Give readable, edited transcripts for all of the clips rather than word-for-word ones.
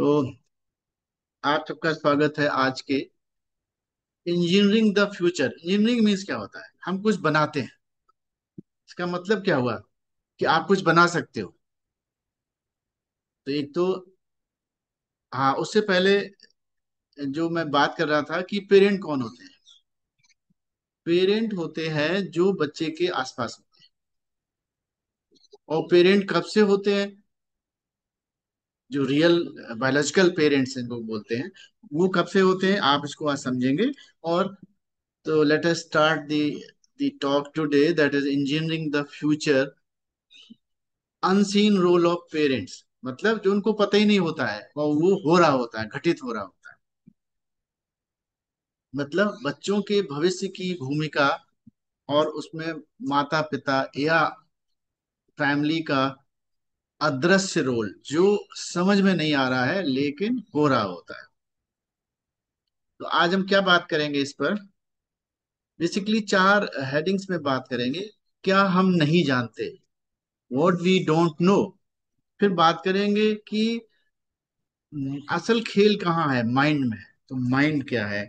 तो आप सबका स्वागत है आज के engineering the future. Engineering means क्या होता है? हम कुछ बनाते हैं। इसका मतलब क्या हुआ कि आप कुछ बना सकते हो। तो एक तो हाँ, उससे पहले जो मैं बात कर रहा था कि पेरेंट कौन होते हैं। पेरेंट होते हैं जो बच्चे के आसपास होते हैं। और पेरेंट कब से होते हैं? जो रियल बायोलॉजिकल पेरेंट्स हैं वो बोलते हैं, वो कब से होते हैं आप इसको आज समझेंगे। और तो let us start the talk today, that is engineering the future. Unseen role of parents, मतलब जो उनको पता ही नहीं होता है और वो हो रहा होता है, घटित हो रहा होता है। मतलब बच्चों के भविष्य की भूमिका, और उसमें माता पिता या फैमिली का अदृश्य रोल जो समझ में नहीं आ रहा है लेकिन हो रहा होता है। तो आज हम क्या बात करेंगे इस पर? बेसिकली चार हेडिंग्स में बात करेंगे। क्या हम नहीं जानते, व्हाट वी डोंट नो। फिर बात करेंगे कि असल खेल कहाँ है, माइंड में है, तो माइंड क्या है।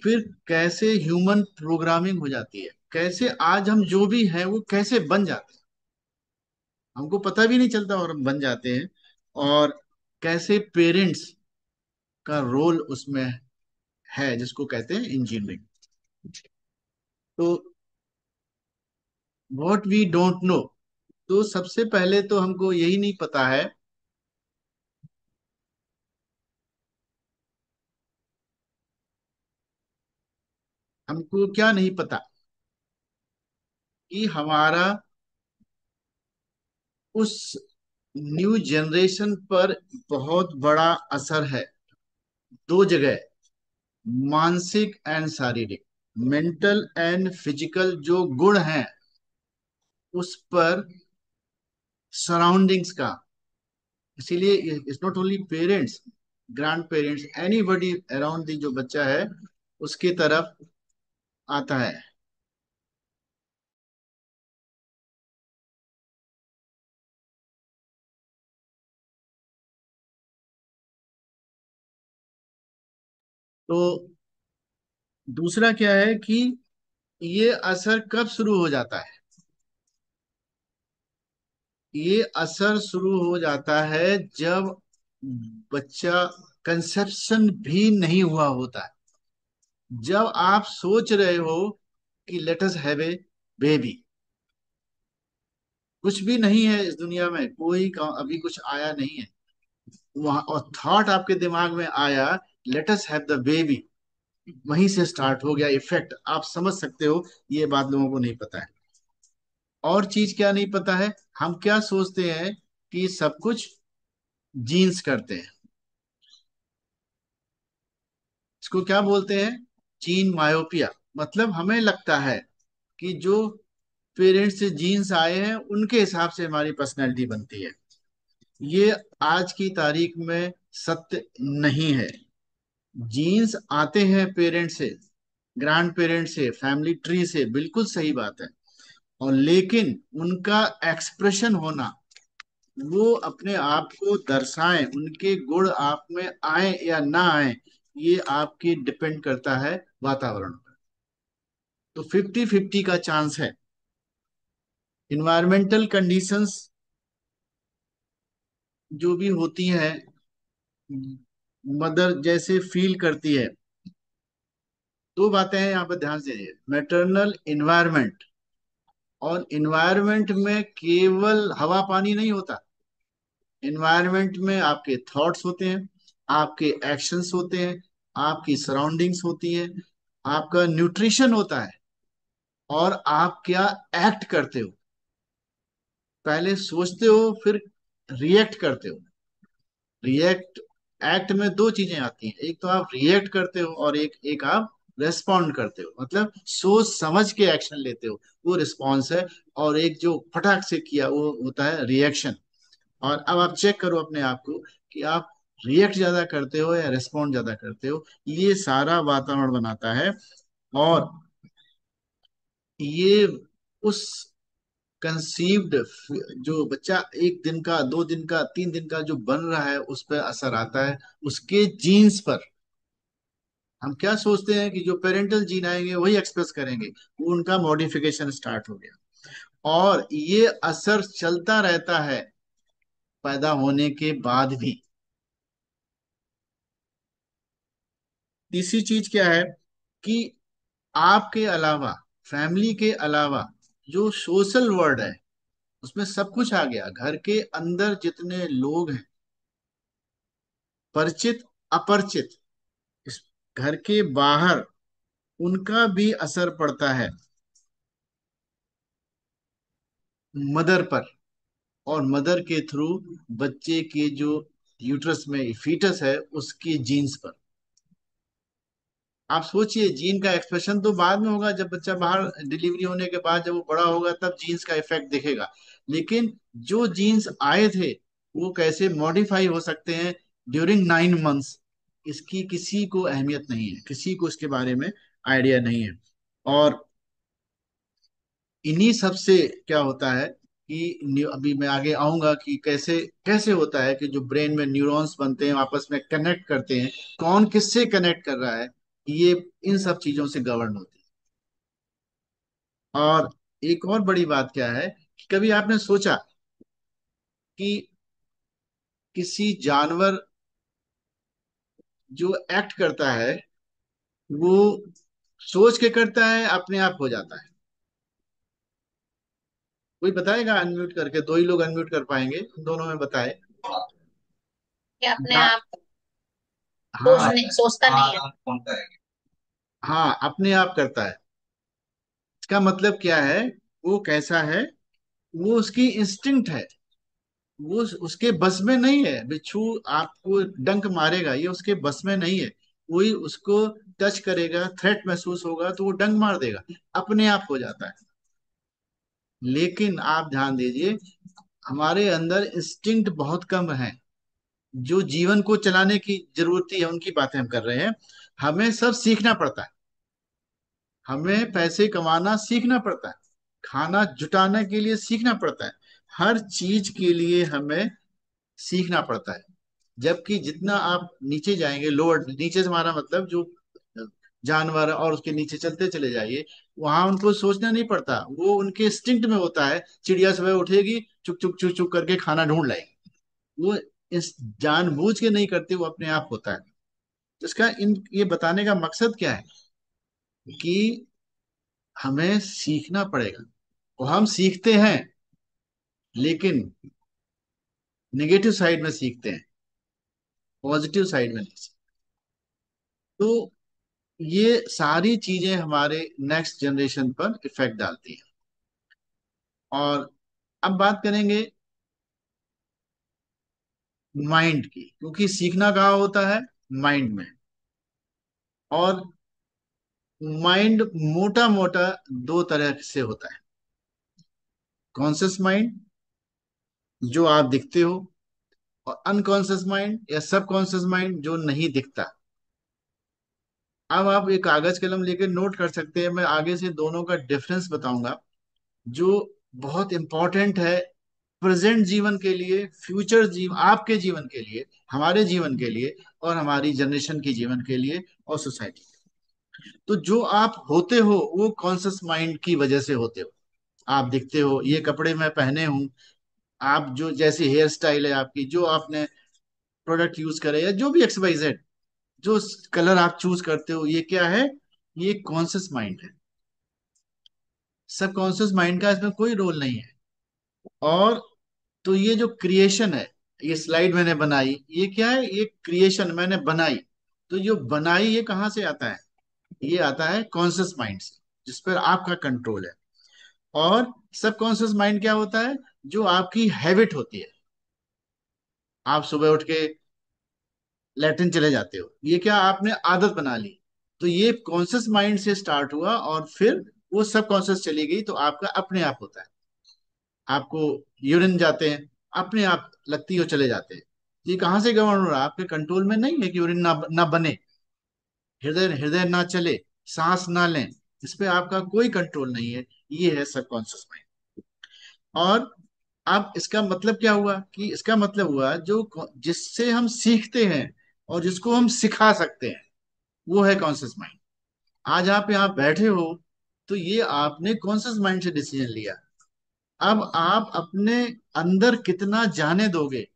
फिर कैसे ह्यूमन प्रोग्रामिंग हो जाती है, कैसे आज हम जो भी हैं वो कैसे बन जाते हैं, हमको पता भी नहीं चलता और हम बन जाते हैं। और कैसे पेरेंट्स का रोल उसमें है, जिसको कहते हैं इंजीनियरिंग। तो व्हाट वी डोंट नो, तो सबसे पहले तो हमको यही नहीं पता है। हमको क्या नहीं पता कि हमारा उस न्यू जनरेशन पर बहुत बड़ा असर है। दो जगह, मानसिक एंड शारीरिक, मेंटल एंड फिजिकल जो गुण हैं उस पर, सराउंडिंग्स का। इसीलिए it's not only parents, grand parents, anybody around the जो बच्चा है उसकी तरफ आता है। तो दूसरा क्या है कि ये असर कब शुरू हो जाता है? ये असर शुरू हो जाता है जब बच्चा कंसेप्शन भी नहीं हुआ होता है। जब आप सोच रहे हो कि let us have a baby, कुछ भी नहीं है इस दुनिया में, अभी कुछ आया नहीं है वहां, और थॉट आपके दिमाग में आया, let us have the baby, वहीं से स्टार्ट हो गया इफेक्ट। आप समझ सकते हो, ये बात लोगों को नहीं पता है। और चीज क्या नहीं पता है, हम क्या सोचते हैं कि सब कुछ जीन्स करते हैं। इसको क्या बोलते हैं? Gene myopia. मतलब हमें लगता है कि जो पेरेंट्स से जीन्स आए हैं उनके हिसाब से हमारी पर्सनैलिटी बनती है। ये आज की तारीख में सत्य नहीं है। जीन्स आते हैं पेरेंट से, ग्रैंड पेरेंट से, फैमिली ट्री से, बिल्कुल सही बात है। और लेकिन उनका एक्सप्रेशन होना, वो अपने आप को दर्शाएं, उनके गुण आप में आए या ना आए, ये आपकी डिपेंड करता है वातावरण पर। तो 50-50 का चांस है। इन्वायरमेंटल कंडीशंस जो भी होती हैं, मदर जैसे फील करती है। दो बातें हैं यहाँ पर ध्यान से, मैटरनल इन्वायरमेंट। और इन्वायरमेंट में केवल हवा पानी नहीं होता। इन्वायरमेंट में आपके थॉट्स होते हैं, आपके एक्शंस होते हैं, आपकी सराउंडिंग्स होती है, आपका न्यूट्रिशन होता है, और आप क्या एक्ट करते हो। पहले सोचते हो, फिर रिएक्ट करते हो। रिएक्ट, एक्ट में दो चीजें आती हैं, एक तो आप रिएक्ट करते हो और एक एक आप रेस्पॉन्ड करते हो, मतलब सोच समझ के एक्शन लेते हो, वो रिस्पॉन्स है। और एक जो फटाक से किया वो होता है रिएक्शन। और अब आप चेक करो अपने आप को कि आप रिएक्ट ज्यादा करते हो या रेस्पॉन्ड ज्यादा करते हो। ये सारा वातावरण बनाता है। और ये उस कंसीव्ड, जो बच्चा 1 दिन का, 2 दिन का, 3 दिन का जो बन रहा है उस पर असर आता है, उसके जीन्स पर। हम क्या सोचते हैं कि जो पेरेंटल जीन आएंगे वही एक्सप्रेस करेंगे, वो उनका मॉडिफिकेशन स्टार्ट हो गया। और ये असर चलता रहता है पैदा होने के बाद भी। तीसरी चीज क्या है कि आपके अलावा, फैमिली के अलावा, जो सोशल वर्ल्ड है उसमें सब कुछ आ गया। घर के अंदर जितने लोग हैं, परिचित अपरिचित, इस घर के बाहर, उनका भी असर पड़ता है मदर पर, और मदर के थ्रू बच्चे के जो यूट्रस में फीटस है उसके जीन्स पर। आप सोचिए, जीन का एक्सप्रेशन तो बाद में होगा, जब बच्चा बाहर डिलीवरी होने के बाद, जब वो बड़ा होगा तब जीन्स का इफेक्ट दिखेगा। लेकिन जो जीन्स आए थे वो कैसे मॉडिफाई हो सकते हैं ड्यूरिंग 9 मंथ्स, इसकी किसी को अहमियत नहीं है, किसी को इसके बारे में आइडिया नहीं है। और इन्हीं सब से क्या होता है कि अभी मैं आगे आऊंगा कि कैसे कैसे होता है कि जो ब्रेन में न्यूरॉन्स बनते हैं आपस में कनेक्ट करते हैं, कौन किससे कनेक्ट कर रहा है, ये इन सब चीजों से गवर्न होती है। और एक और बड़ी बात क्या है कि कभी आपने सोचा कि किसी जानवर जो एक्ट करता है वो सोच के करता है, अपने आप हो जाता है? कोई बताएगा अनम्यूट करके? दो ही लोग अनम्यूट कर पाएंगे, दोनों में बताए। कि अपने जा, आप हाँ, सोचता नहीं है। हाँ, अपने आप करता है। इसका मतलब क्या है? वो कैसा है? वो उसकी इंस्टिंक्ट है। वो उसके बस में नहीं है। बिच्छू आपको डंक मारेगा, ये उसके बस में नहीं है। कोई उसको टच करेगा, थ्रेट महसूस होगा तो वो डंक मार देगा, अपने आप हो जाता है। लेकिन आप ध्यान दीजिए, हमारे अंदर इंस्टिंक्ट बहुत कम है। जो जीवन को चलाने की जरूरत है उनकी बातें हम कर रहे हैं। हमें सब सीखना पड़ता है। हमें पैसे कमाना सीखना पड़ता है, खाना जुटाने के लिए सीखना पड़ता है, हर चीज के लिए हमें सीखना पड़ता है। जबकि जितना आप नीचे जाएंगे, लोअर, नीचे से हमारा मतलब जो जानवर और उसके नीचे चलते चले जाइए, वहां उनको सोचना नहीं पड़ता, वो उनके इंस्टिंक्ट में होता है। चिड़िया सुबह उठेगी, चुक चुक चुक चुक करके खाना ढूंढ लाएगी। वो इस जानबूझ के नहीं करते, वो अपने आप होता है। तो इसका इन ये बताने का मकसद क्या है कि हमें सीखना पड़ेगा। और हम सीखते हैं, लेकिन नेगेटिव साइड में सीखते हैं, पॉजिटिव साइड में नहीं सीखते। तो ये सारी चीजें हमारे नेक्स्ट जनरेशन पर इफेक्ट डालती हैं। और अब बात करेंगे माइंड की, क्योंकि सीखना कहाँ होता है? माइंड में। और माइंड मोटा मोटा दो तरह से होता है। कॉन्शियस माइंड, जो आप दिखते हो, और अनकॉन्शियस माइंड या सबकॉन्शियस माइंड, जो नहीं दिखता। अब आप एक कागज कलम लेकर नोट कर सकते हैं, मैं आगे से दोनों का डिफरेंस बताऊंगा, जो बहुत इंपॉर्टेंट है प्रेजेंट जीवन के लिए, फ्यूचर जीवन, आपके जीवन के लिए, हमारे जीवन के लिए, और हमारी जनरेशन के जीवन के लिए, और सोसाइटी। तो जो आप होते हो वो कॉन्शियस माइंड की वजह से होते हो। आप दिखते हो, ये कपड़े मैं पहने हूं, आप जो जैसी हेयर स्टाइल है आपकी, जो आपने प्रोडक्ट यूज करे, या जो भी XYZ, जो कलर आप चूज करते हो, ये क्या है? ये कॉन्शियस माइंड है। सबकॉन्शियस माइंड का इसमें कोई रोल नहीं है। और तो ये जो क्रिएशन है, ये स्लाइड मैंने बनाई, ये क्या है? ये क्रिएशन मैंने बनाई। तो जो बनाई ये कहाँ से आता है? ये आता है कॉन्शियस माइंड से, जिस पर आपका कंट्रोल है। और सबकॉन्शियस माइंड क्या होता है? जो आपकी हैबिट होती है। आप सुबह उठ के लैट्रिन चले जाते हो, ये क्या आपने आदत बना ली। तो ये कॉन्शियस माइंड से स्टार्ट हुआ और फिर वो सबकॉन्शियस चली गई, तो आपका अपने आप होता है। आपको यूरिन जाते हैं, अपने आप लगती हो चले जाते हैं। ये कहाँ से गवर्न हो रहा है? आपके कंट्रोल में नहीं है कि यूरिन ना बने, हृदय हृदय ना चले, सांस ना लें, इस पे आपका कोई कंट्रोल नहीं है। ये है सबकॉन्शियस माइंड। और अब इसका मतलब क्या हुआ, कि इसका मतलब हुआ जो जिससे हम सीखते हैं और जिसको हम सिखा सकते हैं, वो है कॉन्शियस माइंड। आज आप यहाँ बैठे हो, तो ये आपने कॉन्शियस माइंड से डिसीजन लिया। अब आप अपने अंदर कितना जाने दोगे,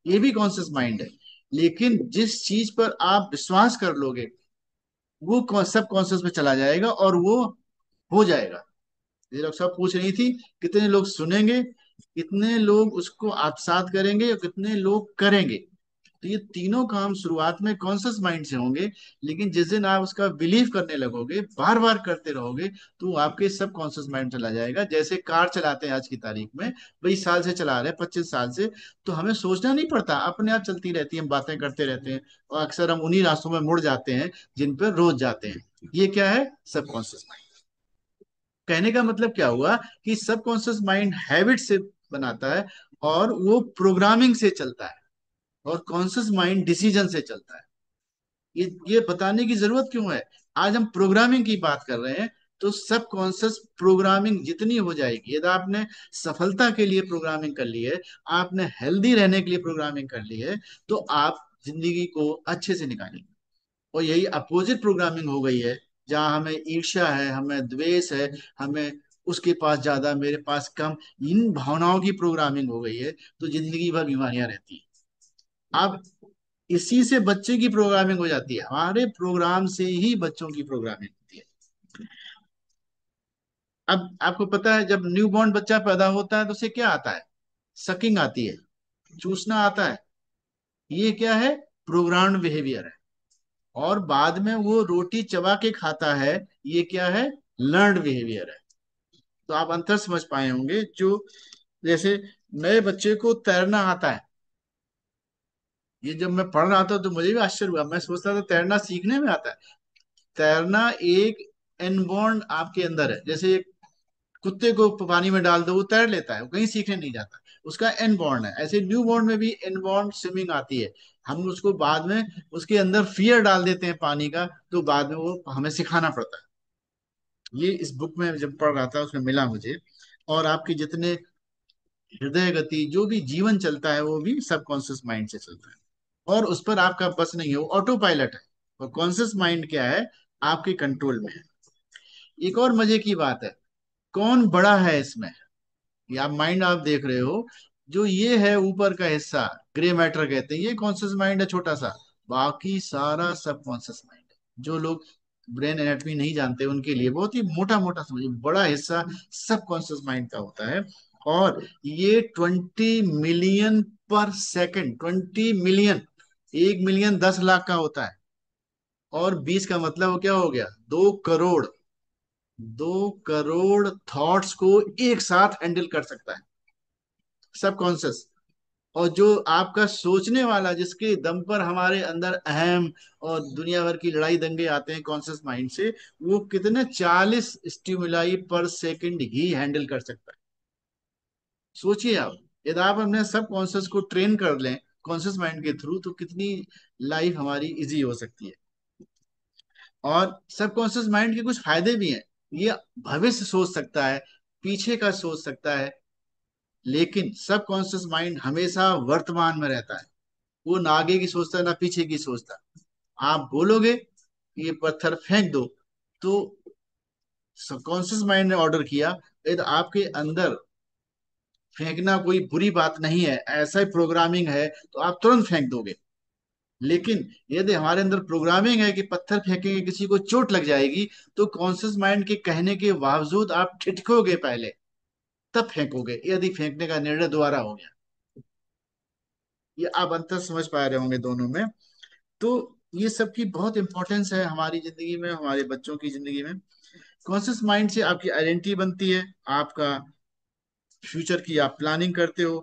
ये भी कॉन्शियस माइंड है। लेकिन जिस चीज पर आप विश्वास कर लोगे, वो सब कॉन्शियस में चला जाएगा और वो हो जाएगा। ये लोग सब पूछ रही थी, कितने लोग सुनेंगे, कितने लोग उसको आत्मसात करेंगे और कितने लोग करेंगे। तो ये तीनों काम शुरुआत में कॉन्शियस माइंड से होंगे। लेकिन जिस दिन आप उसका बिलीव करने लगोगे, बार बार करते रहोगे, तो वो आपके सब कॉन्शियस माइंड चला जाएगा। जैसे कार चलाते हैं आज की तारीख में, 20 साल से चला रहे हैं, 25 साल से, तो हमें सोचना नहीं पड़ता, अपने आप चलती रहती है, हम बातें करते रहते हैं। और अक्सर हम उन्हीं रास्तों में मुड़ जाते हैं जिन पर रोज जाते हैं। ये क्या है? सब कॉन्शियस माइंड। कहने का मतलब क्या हुआ, कि सबकॉन्शियस माइंड हैबिट से बनाता है, और वो प्रोग्रामिंग से चलता है, और कॉन्शियस माइंड डिसीजन से चलता है। ये बताने की जरूरत क्यों है? आज हम प्रोग्रामिंग की बात कर रहे हैं, तो सब कॉन्शियस प्रोग्रामिंग जितनी हो जाएगी, यदि आपने सफलता के लिए प्रोग्रामिंग कर ली है, आपने हेल्दी रहने के लिए प्रोग्रामिंग कर ली है, तो आप जिंदगी को अच्छे से निकालेंगे। और यही अपोजिट प्रोग्रामिंग हो गई है, जहां हमें ईर्ष्या है, हमें द्वेष है, हमें उसके पास ज्यादा, मेरे पास कम, इन भावनाओं की प्रोग्रामिंग हो गई है, तो जिंदगी भर बीमारियां रहती हैं। अब इसी से बच्चे की प्रोग्रामिंग हो जाती है, हमारे प्रोग्राम से ही बच्चों की प्रोग्रामिंग होती है। अब आपको पता है, जब न्यू बॉर्न बच्चा पैदा होता है तो उसे क्या आता है? सकिंग आती है, चूसना आता है। ये क्या है? प्रोग्राम्ड बिहेवियर है। और बाद में वो रोटी चबा के खाता है, ये क्या है? लर्न्ड बिहेवियर है। तो आप अंतर समझ पाए होंगे। जो जैसे नए बच्चे को तैरना आता है, ये जब मैं पढ़ रहा था तो मुझे भी आश्चर्य हुआ, मैं सोचता था तैरना सीखने में आता है। तैरना एक इनबॉर्न आपके अंदर है। जैसे एक कुत्ते को पानी में डाल दो, वो तैर लेता है, वो कहीं सीखने नहीं जाता, उसका इनबॉर्न है। ऐसे न्यू बॉर्न में भी इनबॉर्न स्विमिंग आती है। हम उसको बाद में उसके अंदर फियर डाल देते हैं पानी का, तो बाद में वो हमें सिखाना पड़ता है। ये इस बुक में जब पढ़ रहा था उसमें मिला मुझे। और आपके जितने हृदय गति, जो भी जीवन चलता है, वो भी सबकॉन्शियस माइंड से चलता है। और उस पर आपका बस नहीं है, वो ऑटो पायलट है। और कॉन्शियस माइंड क्या है? आपके कंट्रोल में है। एक और मजे की बात है, कौन बड़ा है इसमें? ये आप माइंड आप देख रहे हो, जो ये है ऊपर का हिस्सा, ग्रे मैटर कहते हैं, ये कॉन्शियस माइंड है, छोटा सा। बाकी सारा सब कॉन्शियस माइंड है। जो लोग ब्रेन एनाटॉमी नहीं जानते, उनके लिए बहुत ही मोटा मोटा समझिए, बड़ा हिस्सा सब कॉन्शियस माइंड का होता है। और ये 20 मिलियन पर सेकंड, 20 मिलियन, 1 मिलियन 10 लाख का होता है। और 20 का मतलब वो क्या हो गया? 2 करोड़। 2 करोड़ थॉट्स को एक साथ हैंडल कर सकता है सब कॉन्शियस। और जो आपका सोचने वाला, जिसके दम पर हमारे अंदर अहम और दुनिया भर की लड़ाई दंगे आते हैं कॉन्शियस माइंड से, वो कितने 40 स्टिमुलाई पर सेकंड ही हैंडल कर सकता है। सोचिए आप, यदि आप अपने सब कॉन्शियस को ट्रेन कर लें कॉन्शियस माइंड के थ्रू, तो कितनी लाइफ हमारी इजी हो सकती है। और सबकॉन्शियस माइंड के कुछ फायदे भी हैं। ये भविष्य सोच सकता है, पीछे का सोच सकता है। लेकिन सबकॉन्शियस माइंड हमेशा वर्तमान में रहता है। वो ना आगे की सोचता है, ना पीछे की सोचता। आप बोलोगे कि ये पत्थर फेंक दो, तो सबकॉन्शियस माइंड ने ऑर्डर किया, यदि आपके अंदर फेंकना कोई बुरी बात नहीं है, ऐसा ही प्रोग्रामिंग है, तो आप तुरंत फेंक दोगे। लेकिन यदि हमारे अंदर प्रोग्रामिंग है कि पत्थर फेंकेंगे किसी को चोट लग जाएगी, तो कॉन्शियस माइंड के कहने के बावजूद आप ठिठकोगे पहले, तब फेंकोगे, यदि फेंकने का निर्णय दोबारा हो गया। ये आप अंतर समझ पा रहे होंगे दोनों में। तो ये सब की बहुत इंपॉर्टेंस है हमारी जिंदगी में, हमारे बच्चों की जिंदगी में। कॉन्शियस माइंड से आपकी आइडेंटिटी बनती है, आपका फ्यूचर की आप प्लानिंग करते हो।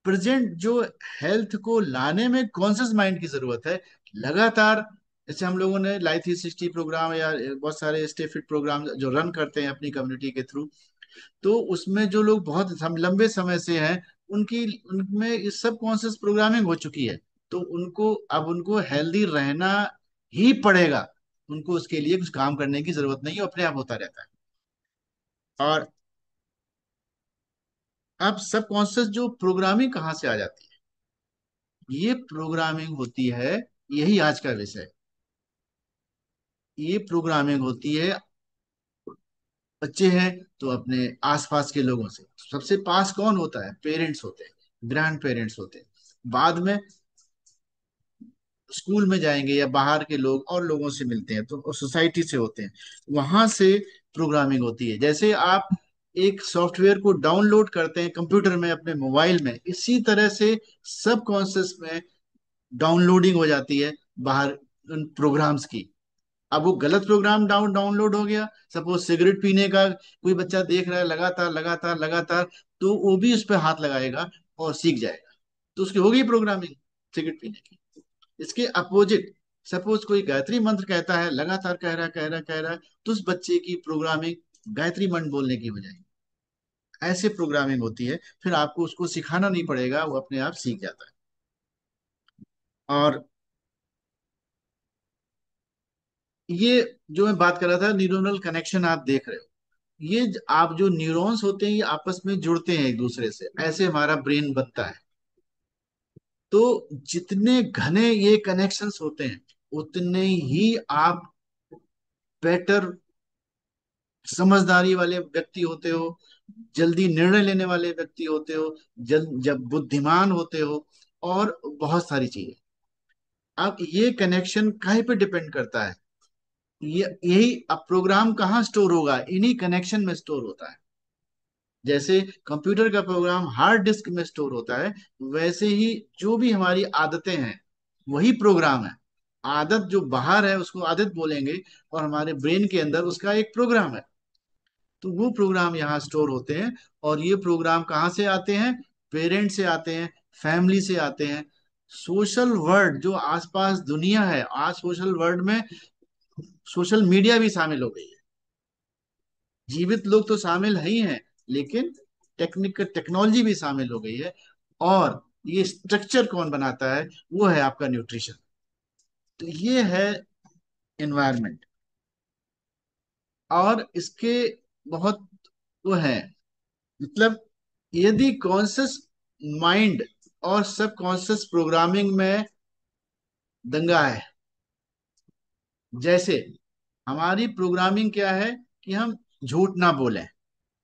प्रेजेंट जो हेल्थ को लाने में कॉन्शियस माइंड की जरूरत है, लगातार। जैसे हम लोगों ने लाइफ 360 प्रोग्राम या बहुत सारे स्टे फिट प्रोग्राम जो रन करते हैं अपनी कम्युनिटी के थ्रू, तो उसमें जो लोग बहुत लंबे समय से हैं, उनकी उनमें इस सब कॉन्शियस प्रोग्रामिंग हो चुकी है। तो उनको अब उनको हेल्दी रहना ही पड़ेगा। उनको उसके लिए कुछ काम करने की जरूरत नहीं है, अपने आप होता रहता है। और अब सबकॉन्शियस जो प्रोग्रामिंग कहाँ से आ जाती है, ये प्रोग्रामिंग होती है, यही आज का विषय, ये प्रोग्रामिंग होती है। बच्चे हैं तो अपने आसपास के लोगों से, सबसे पास कौन होता है, पेरेंट्स होते हैं, ग्रैंड पेरेंट्स होते हैं। बाद में स्कूल में जाएंगे या बाहर के लोग और लोगों से मिलते हैं तो सोसाइटी से होते हैं, वहां से प्रोग्रामिंग होती है। जैसे आप एक सॉफ्टवेयर को डाउनलोड करते हैं कंप्यूटर में अपने मोबाइल में, इसी तरह से सब कॉन्शियस में डाउनलोडिंग हो जाती है बाहर उन प्रोग्राम्स की। अब वो गलत प्रोग्राम डाउनलोड हो गया, सपोज सिगरेट पीने का कोई बच्चा देख रहा है लगातार लगातार लगातार, तो वो भी उस पर हाथ लगाएगा और सीख जाएगा, तो उसकी हो गई प्रोग्रामिंग सिगरेट पीने की। इसके अपोजिट, सपोज कोई गायत्री मंत्र कहता है, लगातार कह रहा कह रहा कह रहा, तो उस बच्चे की प्रोग्रामिंग गायत्री मंत्र बोलने की हो जाएगी। ऐसे प्रोग्रामिंग होती है, फिर आपको उसको सिखाना नहीं पड़ेगा, वो अपने आप सीख जाता है। और ये जो मैं बात कर रहा था, न्यूरोनल कनेक्शन आप देख रहे हो, ये आप जो न्यूरॉन्स होते हैं ये आपस में जुड़ते हैं एक दूसरे से, ऐसे हमारा ब्रेन बनता है। तो जितने घने ये कनेक्शंस होते हैं, उतने ही आप बेटर समझदारी वाले व्यक्ति होते हो, जल्दी निर्णय लेने वाले व्यक्ति होते हो, जब बुद्धिमान होते हो, और बहुत सारी चीजें। अब ये कनेक्शन काहे पे डिपेंड करता है, ये यही, अब प्रोग्राम कहाँ स्टोर होगा, इन्हीं कनेक्शन में स्टोर होता है। जैसे कंप्यूटर का प्रोग्राम हार्ड डिस्क में स्टोर होता है, वैसे ही जो भी हमारी आदतें हैं वही प्रोग्राम है। आदत जो बाहर है उसको आदत बोलेंगे, और हमारे ब्रेन के अंदर उसका एक प्रोग्राम है। तो वो प्रोग्राम यहाँ स्टोर होते हैं। और ये प्रोग्राम कहाँ से आते हैं, पेरेंट्स से आते हैं, फैमिली से आते हैं, सोशल वर्ल्ड जो आसपास दुनिया है। आज सोशल वर्ल्ड में सोशल मीडिया भी शामिल हो गई है, जीवित लोग तो शामिल ही हैं, लेकिन टेक्नोलॉजी भी शामिल हो गई है। और ये स्ट्रक्चर कौन बनाता है, वो है आपका न्यूट्रिशन। तो ये है एनवायरनमेंट। और इसके बहुत वो है, मतलब यदि कॉन्शियस माइंड और सब कॉन्शियस प्रोग्रामिंग में दंगा है। जैसे हमारी प्रोग्रामिंग क्या है कि हम झूठ ना बोलें,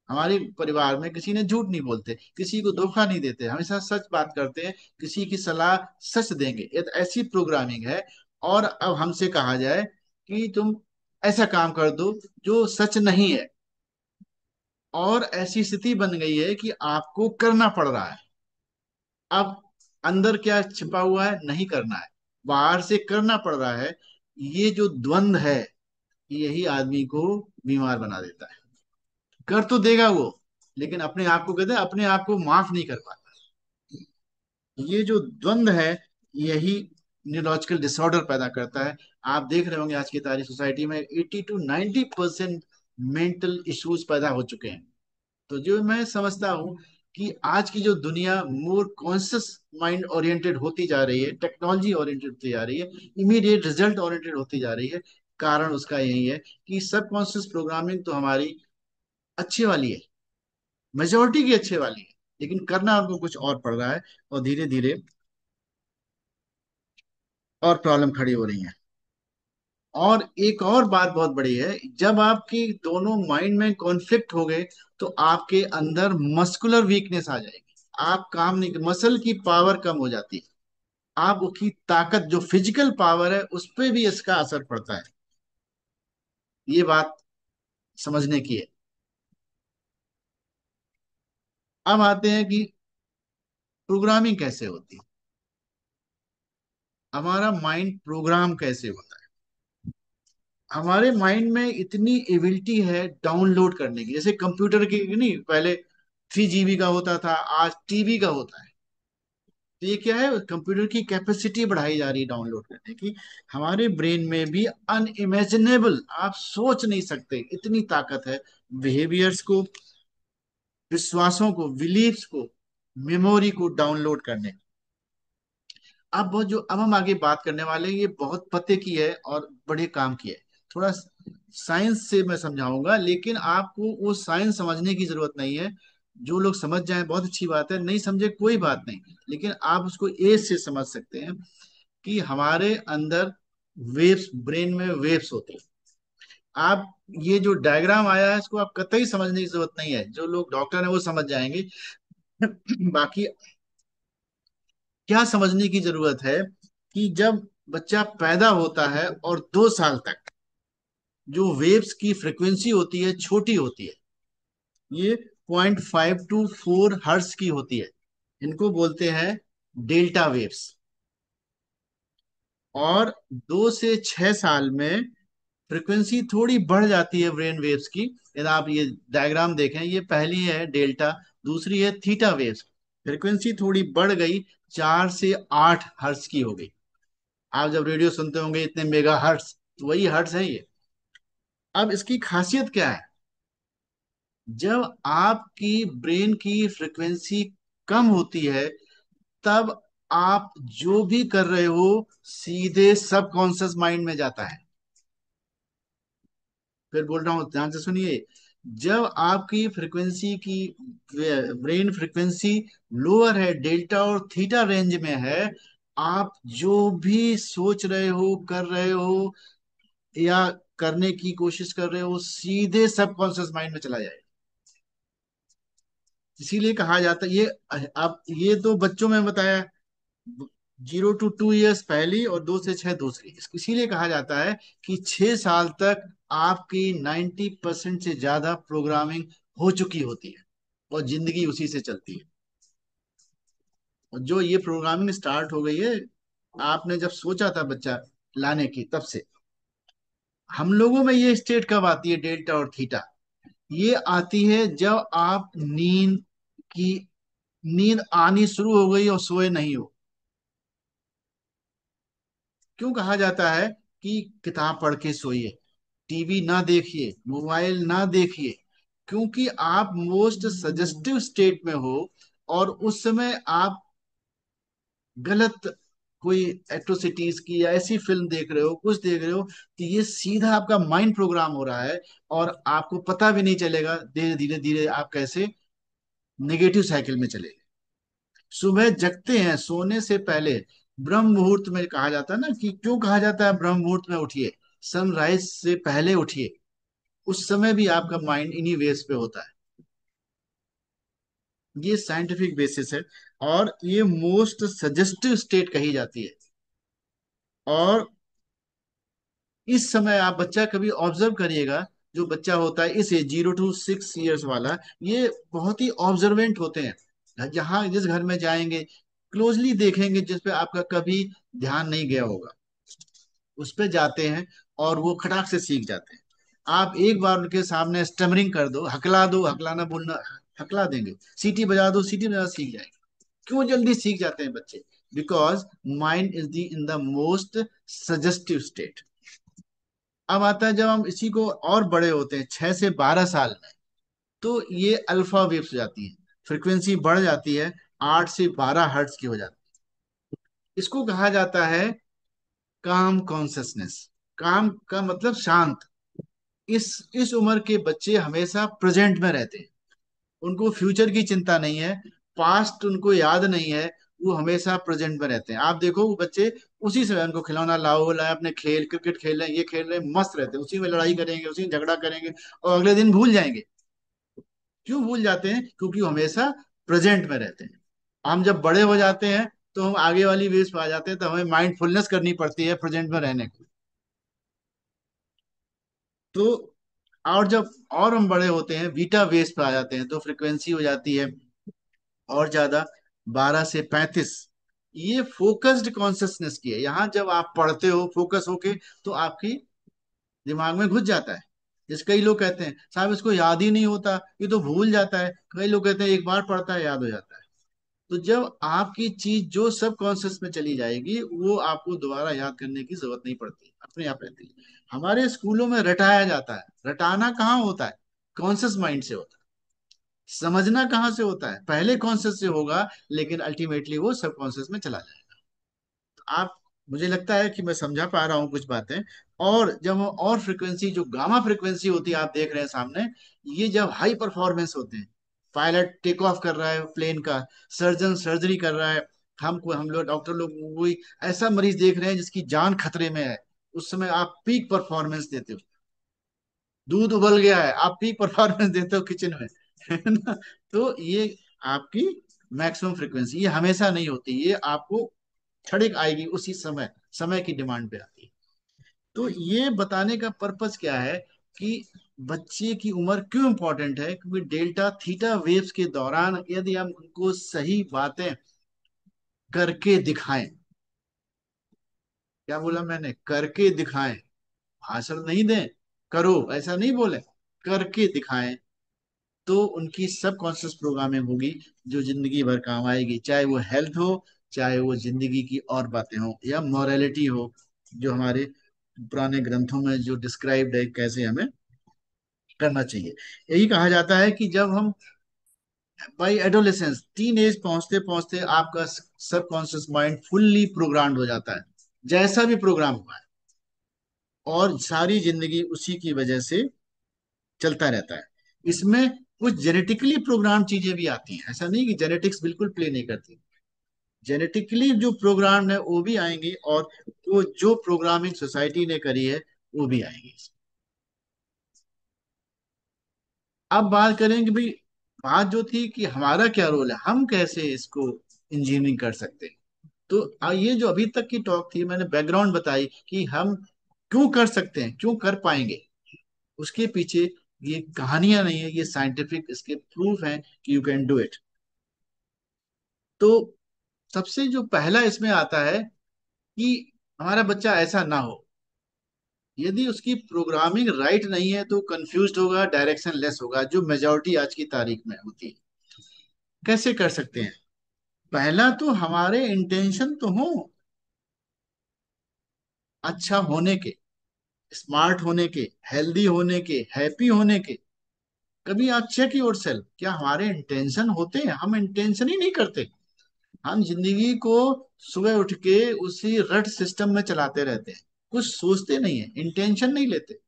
हमारे परिवार में किसी ने झूठ नहीं बोलते, किसी को धोखा नहीं देते, हमेशा सच बात करते हैं, किसी की सलाह सच देंगे, ये तो ऐसी प्रोग्रामिंग है। और अब हमसे कहा जाए कि तुम ऐसा काम कर दो जो सच नहीं है, और ऐसी स्थिति बन गई है कि आपको करना पड़ रहा है। अब अंदर क्या छिपा हुआ है, नहीं करना है, बाहर से करना पड़ रहा है। ये जो द्वंद है, यही आदमी को बीमार बना देता है। कर तो देगा वो, लेकिन अपने आप को, कहते हैं, अपने आप को माफ नहीं कर पाता। ये जो द्वंद है, यही न्यूरोलॉजिकल डिसऑर्डर पैदा करता है। आप देख रहे होंगे आज की तारीख सोसाइटी में 80 to 90% मेंटल इश्यूज पैदा हो चुके हैं। तो जो मैं समझता हूँ कि आज की जो दुनिया मोर कॉन्शियस माइंड ओरिएंटेड होती जा रही है, टेक्नोलॉजी ओरिएंटेड होती जा रही है, इमीडिएट रिजल्ट ओरिएंटेड होती जा रही है, कारण उसका यही है कि सबकॉन्शियस प्रोग्रामिंग तो हमारी अच्छी वाली है, मेजोरिटी की अच्छे वाली है, लेकिन करना हमको कुछ और पड़ रहा है, और धीरे धीरे और प्रॉब्लम खड़ी हो रही है। और एक और बात बहुत बड़ी है, जब आपकी दोनों माइंड में कॉन्फ्लिक्ट हो गए, तो आपके अंदर मस्कुलर वीकनेस आ जाएगी, आप काम नहीं, मसल की पावर कम हो जाती है, आपकी ताकत जो फिजिकल पावर है उस पर भी इसका असर पड़ता है। ये बात समझने की है। अब आते हैं कि प्रोग्रामिंग कैसे होती है, हमारा माइंड प्रोग्राम कैसे होता है। हमारे माइंड में इतनी एबिलिटी है डाउनलोड करने की, जैसे कंप्यूटर की नहीं, पहले 3 GB का होता था, आज TB का होता है। तो ये क्या है, कंप्यूटर की कैपेसिटी बढ़ाई जा रही है डाउनलोड करने की। हमारे ब्रेन में भी अनइमेजिनेबल, आप सोच नहीं सकते इतनी ताकत है, बिहेवियर्स को, विश्वासों को, बिलीफ्स को, मेमोरी को डाउनलोड करने की। अब हम आगे बात करने वाले हैं, ये बहुत पते की है और बड़े काम की है। थोड़ा साइंस से मैं समझाऊंगा, लेकिन आपको वो साइंस समझने की जरूरत नहीं है, जो लोग समझ जाएं बहुत अच्छी बात है, नहीं समझे कोई बात नहीं, लेकिन आप उसको एज से समझ सकते हैं कि हमारे अंदर वेव्स, ब्रेन में वेव्स होती है। आप ये जो डायग्राम आया है इसको आप कतई समझने की जरूरत नहीं है, जो लोग डॉक्टर हैं वो समझ जाएंगे। बाकी क्या समझने की जरूरत है कि जब बच्चा पैदा होता है और 2 साल तक जो वेव्स की फ्रिक्वेंसी होती है छोटी होती है, ये 0.5 to 4 हर्ट्ज की होती है, इनको बोलते हैं डेल्टा वेव्स। और 2 से 6 साल में फ्रिक्वेंसी थोड़ी बढ़ जाती है ब्रेन वेव्स की। यदि आप ये डायग्राम देखें, ये पहली है डेल्टा, दूसरी है थीटा वेव्स। फ्रिक्वेंसी थोड़ी बढ़ गई, 4 से 8 हर्ट्ज की हो गई। आप जब रेडियो सुनते होंगे इतने मेगा हर्ट्ज, तो वही हर्ट्ज है ये। अब इसकी खासियत क्या है? जब आपकी ब्रेन की फ्रिक्वेंसी कम होती है, तब आप जो भी कर रहे हो सीधे सबकॉन्शियस माइंड में जाता है। फिर बोल रहा हूं, ध्यान से सुनिए। जब आपकी फ्रिक्वेंसी की, ब्रेन फ्रिक्वेंसी लोअर है, डेल्टा और थीटा रेंज में है, आप जो भी सोच रहे हो, कर रहे हो या करने की कोशिश कर रहे हो, सीधे सबकॉन्शियस माइंड में चला जाए। इसीलिए कहा जाता है ये, अब ये तो बच्चों में बताया, 0 to 2 इयर्स पहली और 2 से 6 दूसरी। इसीलिए कहा जाता है कि 6 साल तक आपकी 90% से ज्यादा प्रोग्रामिंग हो चुकी होती है और जिंदगी उसी से चलती है। और जो ये प्रोग्रामिंग स्टार्ट हो गई है, आपने जब सोचा था बच्चा लाने की, तब से हम लोगों में ये स्टेट कब आती है, डेल्टा और थीटा? ये आती है जब आप की नींद आनी शुरू हो गई और सोए नहीं हो। क्यों कहा जाता है कि किताब पढ़ के सोइए, टीवी ना देखिए, मोबाइल ना देखिए? क्योंकि आप मोस्ट सजेस्टिव स्टेट में हो, और उस समय आप गलत कोई एट्रोसिटीज की या ऐसी फिल्म देख रहे हो, कुछ देख रहे हो, तो ये सीधा आपका माइंड प्रोग्राम हो रहा है, और आपको पता भी नहीं चलेगा, धीरे धीरे धीरे आप कैसे नेगेटिव साइकिल में चले। सुबह जगते हैं सोने से पहले, ब्रह्म मुहूर्त में कहा जाता है ना, कि क्यों कहा जाता है ब्रह्म मुहूर्त में उठिए, सनराइज से पहले उठिए। उस समय भी आपका माइंड इन्हीं वेव्स पे होता है। ये साइंटिफिक बेसिस है, और ये मोस्ट सजेस्टिव स्टेट कही जाती है। और इस समय आप बच्चा कभी ऑब्जर्व करिएगा, जो बच्चा होता है इसे 0 to 6 इयर्स वाला, ये बहुत ही ऑब्जर्वेंट होते हैं। जहां जिस घर में जाएंगे, क्लोजली देखेंगे, जिस पे आपका कभी ध्यान नहीं गया होगा, उस पे जाते हैं और वो खटाक से सीख जाते हैं। आप एक बार उनके सामने स्टमरिंग कर दो, हकला दो, हकलाना बोलना, हकला देंगे, सीटी बजा दो, सीटी बजा, सीख जाएंगे। क्यों जल्दी सीख जाते हैं बच्चे? Because mind is the in the most suggestive state. अब आता है जब हम इसी को और बड़े होते हैं, 6 से 12 साल में, तो ये अल्फा वेव्स हो जाती है, फ्रिक्वेंसी बढ़ जाती है, 8 से 12 हर्ट्ज की हो जाती है। इसको कहा जाता है काम कॉन्सियसनेस। काम का मतलब शांत। इस उम्र के बच्चे हमेशा प्रेजेंट में रहते हैं, उनको फ्यूचर की चिंता नहीं है, पास्ट उनको याद नहीं है, वो हमेशा प्रेजेंट में रहते हैं। आप देखो वो बच्चे उसी समय, उनको खिलौना लाओ, लाए अपने खेल, क्रिकेट खेल रहे हैं, ये खेल रहे हैं, मस्त रहते हैं, उसी में लड़ाई करेंगे, उसी में झगड़ा करेंगे, और अगले दिन भूल जाएंगे। क्यों भूल जाते हैं? क्योंकि वो हमेशा प्रेजेंट में रहते हैं। हम जब बड़े हो जाते हैं तो हम आगे वाली वेज पे आ जाते हैं, तो हमें माइंडफुलनेस करनी पड़ती है प्रेजेंट में रहने को। तो और जब और हम बड़े होते हैं, बीटा वेव पे आ जाते हैं, तो फ्रिक्वेंसी हो जाती है और ज्यादा, 12 से 35। ये फोकस्ड कॉन्सियसनेस की है। यहाँ जब आप पढ़ते हो फोकस होके, तो आपकी दिमाग में घुस जाता है। जैसे कई लोग कहते हैं साहब इसको याद ही नहीं होता, ये तो भूल जाता है। कई लोग कहते हैं एक बार पढ़ता है याद हो जाता है। तो जब आपकी चीज जो सब कॉन्शियस में चली जाएगी, वो आपको दोबारा याद करने की जरूरत नहीं पड़ती, अपने आप रहती है। हमारे स्कूलों में रटाया जाता है, रटाना कहाँ होता है? कॉन्शियस माइंड से होता है। समझना कहाँ से होता है? पहले कॉन्शियस से होगा, लेकिन अल्टीमेटली वो सब कॉन्शियस में चला जाएगा। तो आप, मुझे लगता है कि मैं समझा पा रहा हूँ कुछ बातें। और जब हम और फ्रिक्वेंसी, जो गामा फ्रिक्वेंसी होती है आप देख रहे हैं सामने, ये जब हाई परफॉर्मेंस होते हैं, पायलट टेक ऑफ कर रहा है प्लेन का, सर्जन सर्जरी कर रहा है, हम लोग डॉक्टर लोग वही ऐसा मरीज देख रहे हैं जिसकी जान खतरे में है, उस समय आप पीक परफॉर्मेंस देते हो। दूध उबल गया है, आप पीक परफॉर्मेंस देते हो किचन में, है ना। तो ये आपकी मैक्सिमम फ्रीक्वेंसी, ये हमेशा नहीं होती, ये आपको क्षणिक आएगी, उसी समय समय की डिमांड पे आती है। तो ये बताने का पर्पस क्या है कि बच्चे की उम्र क्यों इंपॉर्टेंट है, क्योंकि डेल्टा थीटा वेव्स के दौरान यदि हम उनको सही बातें करके दिखाएं, क्या बोला मैंने, करके दिखाएं, भाषण नहीं दें, करो ऐसा नहीं बोले, करके दिखाएं, तो उनकी सब कॉन्शियस प्रोग्रामिंग होगी जो जिंदगी भर काम आएगी, चाहे वो हेल्थ हो, चाहे वो जिंदगी की और बातें हो, या मॉरलिटी हो, जो हमारे पुराने ग्रंथों में जो डिस्क्राइब्ड है कैसे हमें करना चाहिए। यही कहा जाता है कि जब हम बाई एडोलेसेंस, टीन एज पहुंचते पहुंचते आपका सबकॉन्शियस माइंड फुल्ली प्रोग्राम्ड हो जाता है, जैसा भी प्रोग्राम हुआ है, और सारी जिंदगी उसी की वजह से चलता रहता है। इसमें कुछ जेनेटिकली प्रोग्राम चीजें भी आती हैं, ऐसा नहीं कि जेनेटिक्स बिल्कुल प्ले नहीं करती, जेनेटिकली जो प्रोग्राम है वो भी आएंगे, और वो जो प्रोग्रामिंग सोसाइटी ने करी है वो भी आएंगी। अब बात करेंगे भाई, बात जो थी कि हमारा क्या रोल है, हम कैसे इसको इंजीनियरिंग कर सकते हैं। तो ये जो अभी तक की टॉक थी, मैंने बैकग्राउंड बताई कि हम क्यों कर सकते हैं, क्यों कर पाएंगे, उसके पीछे ये कहानियां नहीं है, ये साइंटिफिक इसके प्रूफ हैं कि यू कैन डू इट। तो सबसे जो पहला इसमें आता है कि हमारा बच्चा ऐसा ना हो, यदि उसकी प्रोग्रामिंग राइट नहीं है तो कंफ्यूज्ड होगा, डायरेक्शन लेस होगा, जो मेजोरिटी आज की तारीख में होती है। कैसे कर सकते हैं, पहला तो हमारे इंटेंशन तो हो अच्छा होने के, स्मार्ट होने के, हेल्दी होने के, हैप्पी होने के। कभी आप चेक योर सेल्फ, क्या हमारे इंटेंशन होते हैं, हम इंटेंशन ही नहीं करते। हम जिंदगी को सुबह उठ के उसी रट सिस्टम में चलाते रहते हैं, कुछ सोचते नहीं है, इंटेंशन नहीं लेते।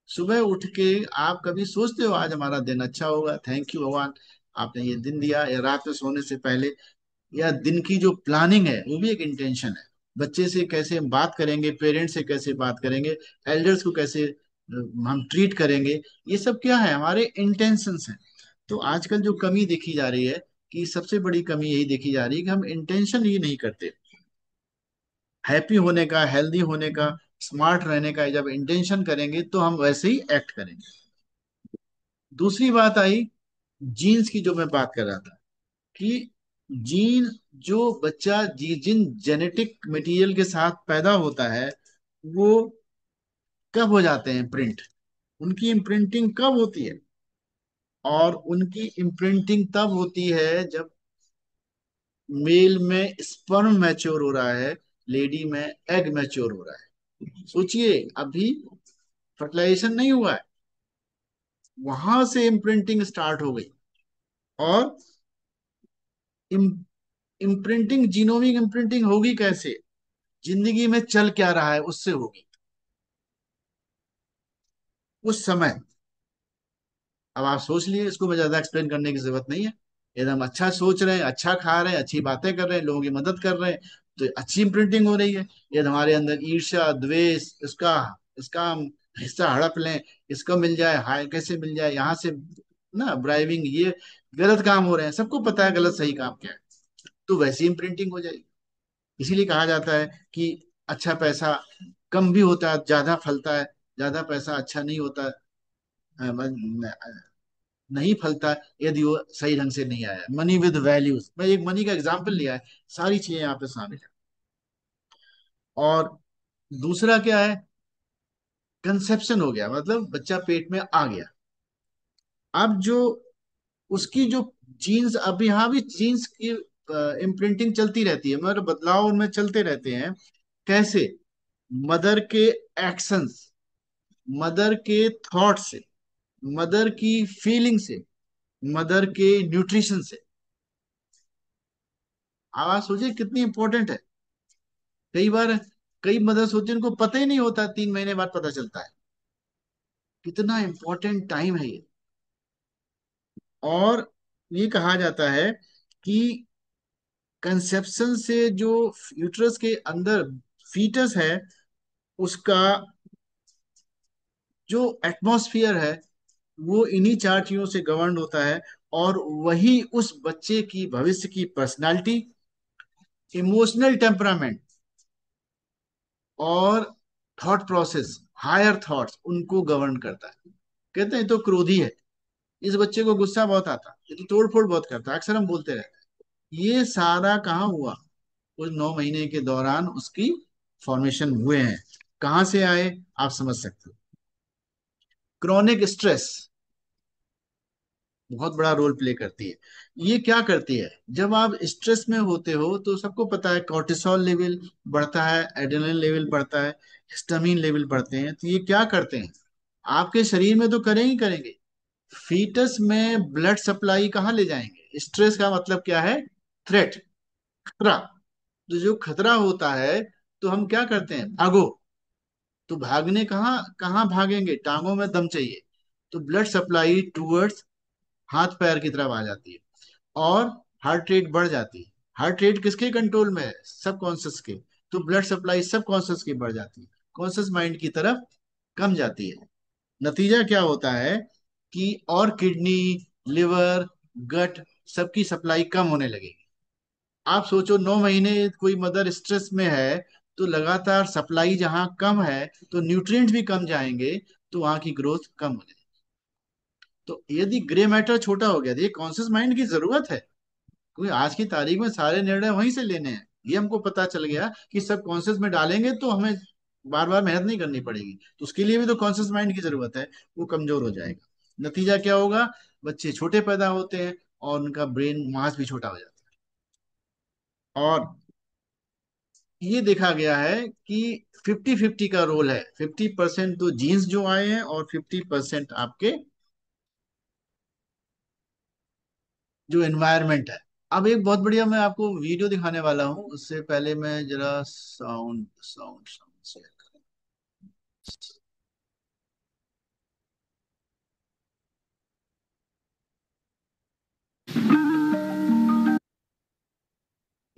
सुबह उठ के आप कभी सोचते हो आज हमारा दिन अच्छा होगा, थैंक यू भगवान आपने ये दिन दिया, या रात में सोने से पहले, या दिन की जो प्लानिंग है वो भी एक इंटेंशन है। बच्चे से कैसे हम बात करेंगे, पेरेंट्स से कैसे बात करेंगे, एल्डर्स को कैसे हम ट्रीट करेंगे, ये सब क्या है, हमारे इंटेंशंस हैं। तो आजकल जो कमी देखी जा रही है, कि सबसे बड़ी कमी यही देखी जा रही है कि हम इंटेंशन ही नहीं करते। हैप्पी होने का, हेल्दी होने का, स्मार्ट रहने का जब इंटेंशन करेंगे तो हम वैसे ही एक्ट करेंगे। दूसरी बात आई जीन्स की, जो मैं बात कर रहा था कि जीन, जो बच्चा जिन जेनेटिक मटेरियल के साथ पैदा होता है, वो कब हो जाते हैं प्रिंट, उनकी इम्प्रिंटिंग कब होती है, और उनकी इम्प्रिंटिंग तब होती है जब मेल में स्पर्म मैच्योर हो रहा है, लेडी में एग मैच्योर हो रहा है। सोचिए, अभी फर्टिलाइजेशन नहीं हुआ है, वहां से इम्प्रिंटिंग स्टार्ट हो गई। और इम्प्रिंटिंग, जीनोमिक इम्प्रिंटिंग होगी कैसे, जिंदगी में चल क्या रहा है उससे होगी, उस समय। अब आप सोच लिए, इसको मैं ज्यादा एक्सप्लेन करने की जरूरत नहीं है। एकदम अच्छा सोच रहे हैं, अच्छा खा रहे हैं, अच्छी बातें कर रहे हैं, लोगों की मदद कर रहे हैं, तो अच्छी इम्प्रिंटिंग हो रही है। यदि हमारे अंदर ईर्ष्या द्वेष, इसका इसका हम हिस्सा हड़प लें, इसको मिल जाए, हाय कैसे मिल जाए, यहाँ से ना ब्राइबिंग, ये गलत काम हो रहे हैं, सबको पता है गलत सही काम क्या है, तो वैसी इम्प्रिंटिंग हो जाएगी। इसीलिए कहा जाता है कि अच्छा पैसा कम भी होता है, ज्यादा फलता है, ज्यादा पैसा अच्छा नहीं होता, नहीं फलता यदि वो सही ढंग से नहीं आया। मनी विद वैल्यूज, मैं एक मनी का एग्जांपल लिया है, सारी चीजें यहाँ पे शामिल है। और दूसरा क्या है, कंसेप्शन हो गया, मतलब बच्चा पेट में आ गया। अब जो उसकी जो जीन्स, अब यहाँ भी जीन्स की इम्प्रिंटिंग चलती रहती है, मतलब बदलाव उनमें चलते रहते हैं। कैसे, मदर के एक्शंस, मदर के थॉट से, मदर की फीलिंग से, मदर के न्यूट्रिशन से। आवाज सोचिए कितनी इंपॉर्टेंट है। कई बार कई मदर्स होती हैं उनको पता ही नहीं होता, 3 महीने बाद पता चलता है, कितना इंपॉर्टेंट टाइम है ये। और ये कहा जाता है कि कंसेप्शन से जो यूट्रस के अंदर फीटस है, उसका जो एटमॉस्फियर है वो इन्हीं चार चीजों से गवर्न होता है। और वही उस बच्चे की भविष्य की पर्सनालिटी, इमोशनल टेम्परामेंट और थॉट प्रोसेस, हायर थॉट्स, उनको गवर्न करता है। कहते हैं ये तो क्रोधी है, इस बच्चे को गुस्सा बहुत आता है, ये तो तोड़ फोड़ बहुत करता है, अक्सर हम बोलते रहते हैं। ये सारा कहाँ हुआ? उस 9 महीने के दौरान उसकी फॉर्मेशन हुए हैं। कहाँ से आए? आप समझ सकते हो। क्रॉनिक स्ट्रेस बहुत बड़ा रोल प्ले करती है। ये क्या करती है? जब आप स्ट्रेस में होते हो तो सबको पता है कॉर्टिसोल लेवल बढ़ता है, एड्रेनलिन लेवल बढ़ता है, हिस्टामिन लेवल बढ़ते हैं। तो ये क्या करते हैं? आपके शरीर में तो करेंगे ही करेंगे, फीटस में ब्लड सप्लाई कहाँ ले जाएंगे? स्ट्रेस का मतलब क्या है? थ्रेट, खतरा। तो जो खतरा होता है, तो हम क्या करते हैं? भागो। तो भागने कहाँ कहाँ भागेंगे? टांगों में दम चाहिए, तो ब्लड सप्लाई टूवर्ड्स हाथ पैर की तरफ आ जाती है, और हार्ट रेट बढ़ जाती है। हार्ट रेट किसके कंट्रोल में है? सब कॉन्शियस के। तो ब्लड सप्लाई सब कॉन्शियस की बढ़ जाती है, कॉन्शियस माइंड की तरफ कम जाती है। नतीजा क्या होता है कि और किडनी, लिवर, गट, सबकी सप्लाई कम होने लगेगी। आप सोचो 9 महीने कोई मदर स्ट्रेस में है, तो लगातार सप्लाई जहां कम है, तो न्यूट्रिएंट्स भी कम जाएंगे, तो वहां की ग्रोथ कम हो जाएगी। तो यदि ग्रे मैटर छोटा हो गया, तो ये कॉन्शियस माइंड की जरूरत है, क्योंकि आज की तारीख में सारे निर्णय वहीं से लेने हैं। ये हमको पता चल गया कि सब कॉन्शियस में डालेंगे तो हमें बार बार मेहनत नहीं करनी पड़ेगी, तो उसके लिए भी तो कॉन्शियस माइंड की जरूरत है। वो कमजोर हो जाएगा। नतीजा क्या होगा? बच्चे छोटे पैदा होते हैं और उनका ब्रेन मास भी छोटा हो जाता है। और ये देखा गया है कि 50-50 का रोल है। 50% तो जीन्स जो आए हैं, और 50% आपके जो एनवायरनमेंट है। अब एक बहुत बढ़िया मैं आपको वीडियो दिखाने वाला हूँ, उससे पहले मैं जरा साउंड साउंड साउंड शेयर करूँ।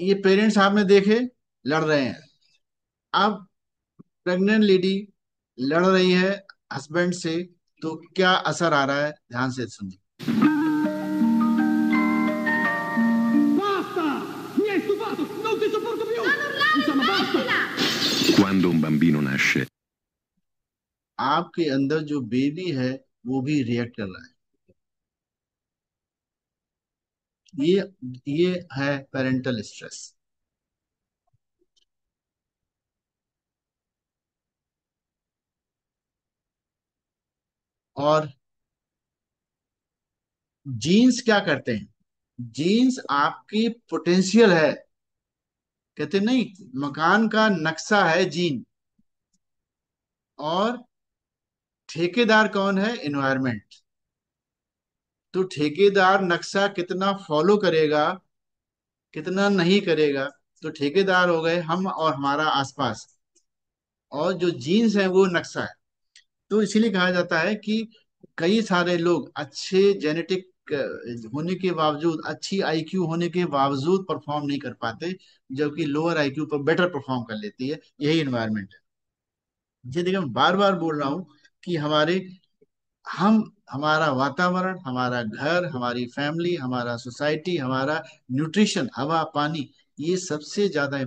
ये पेरेंट्स आपने देखे लड़ रहे हैं। अब प्रेग्नेंट लेडी लड़ रही है हस्बैंड से, तो क्या असर आ रहा है? ध्यान से सुनिए। Basta! Mi hai stufato! Non ti sopporto più! Non urlare, insomma, basta! Quando un bambino nasce, आपके अंदर जो बेबी है वो भी रिएक्ट कर रहा है। ये ये है पेरेंटल स्ट्रेस। और जीन्स क्या करते हैं? जीन्स आपकी पोटेंशियल है। कहते नहीं, मकान का नक्शा है जीन, और ठेकेदार कौन है? एनवायरमेंट। तो ठेकेदार नक्शा कितना फॉलो करेगा, कितना नहीं करेगा? तो ठेकेदार हो गए हम और हमारा आसपास, और जो जीन्स है वो नक्शा है। तो इसीलिए कहा जाता है कि कई सारे लोग अच्छे जेनेटिक होने के बावजूद, अच्छी आईक्यू होने के बावजूद परफॉर्म नहीं कर पाते, जबकि लोअर आईक्यू पर बेटर परफॉर्म कर लेती है। यही इन्वायरमेंट है। ये देखिए, मैं बार बार बोल रहा हूँ कि हम हमारा वातावरण, हमारा घर, हमारी फैमिली, हमारा सोसाइटी, हमारा न्यूट्रिशन, हवा, पानी, ये सबसे ज्यादा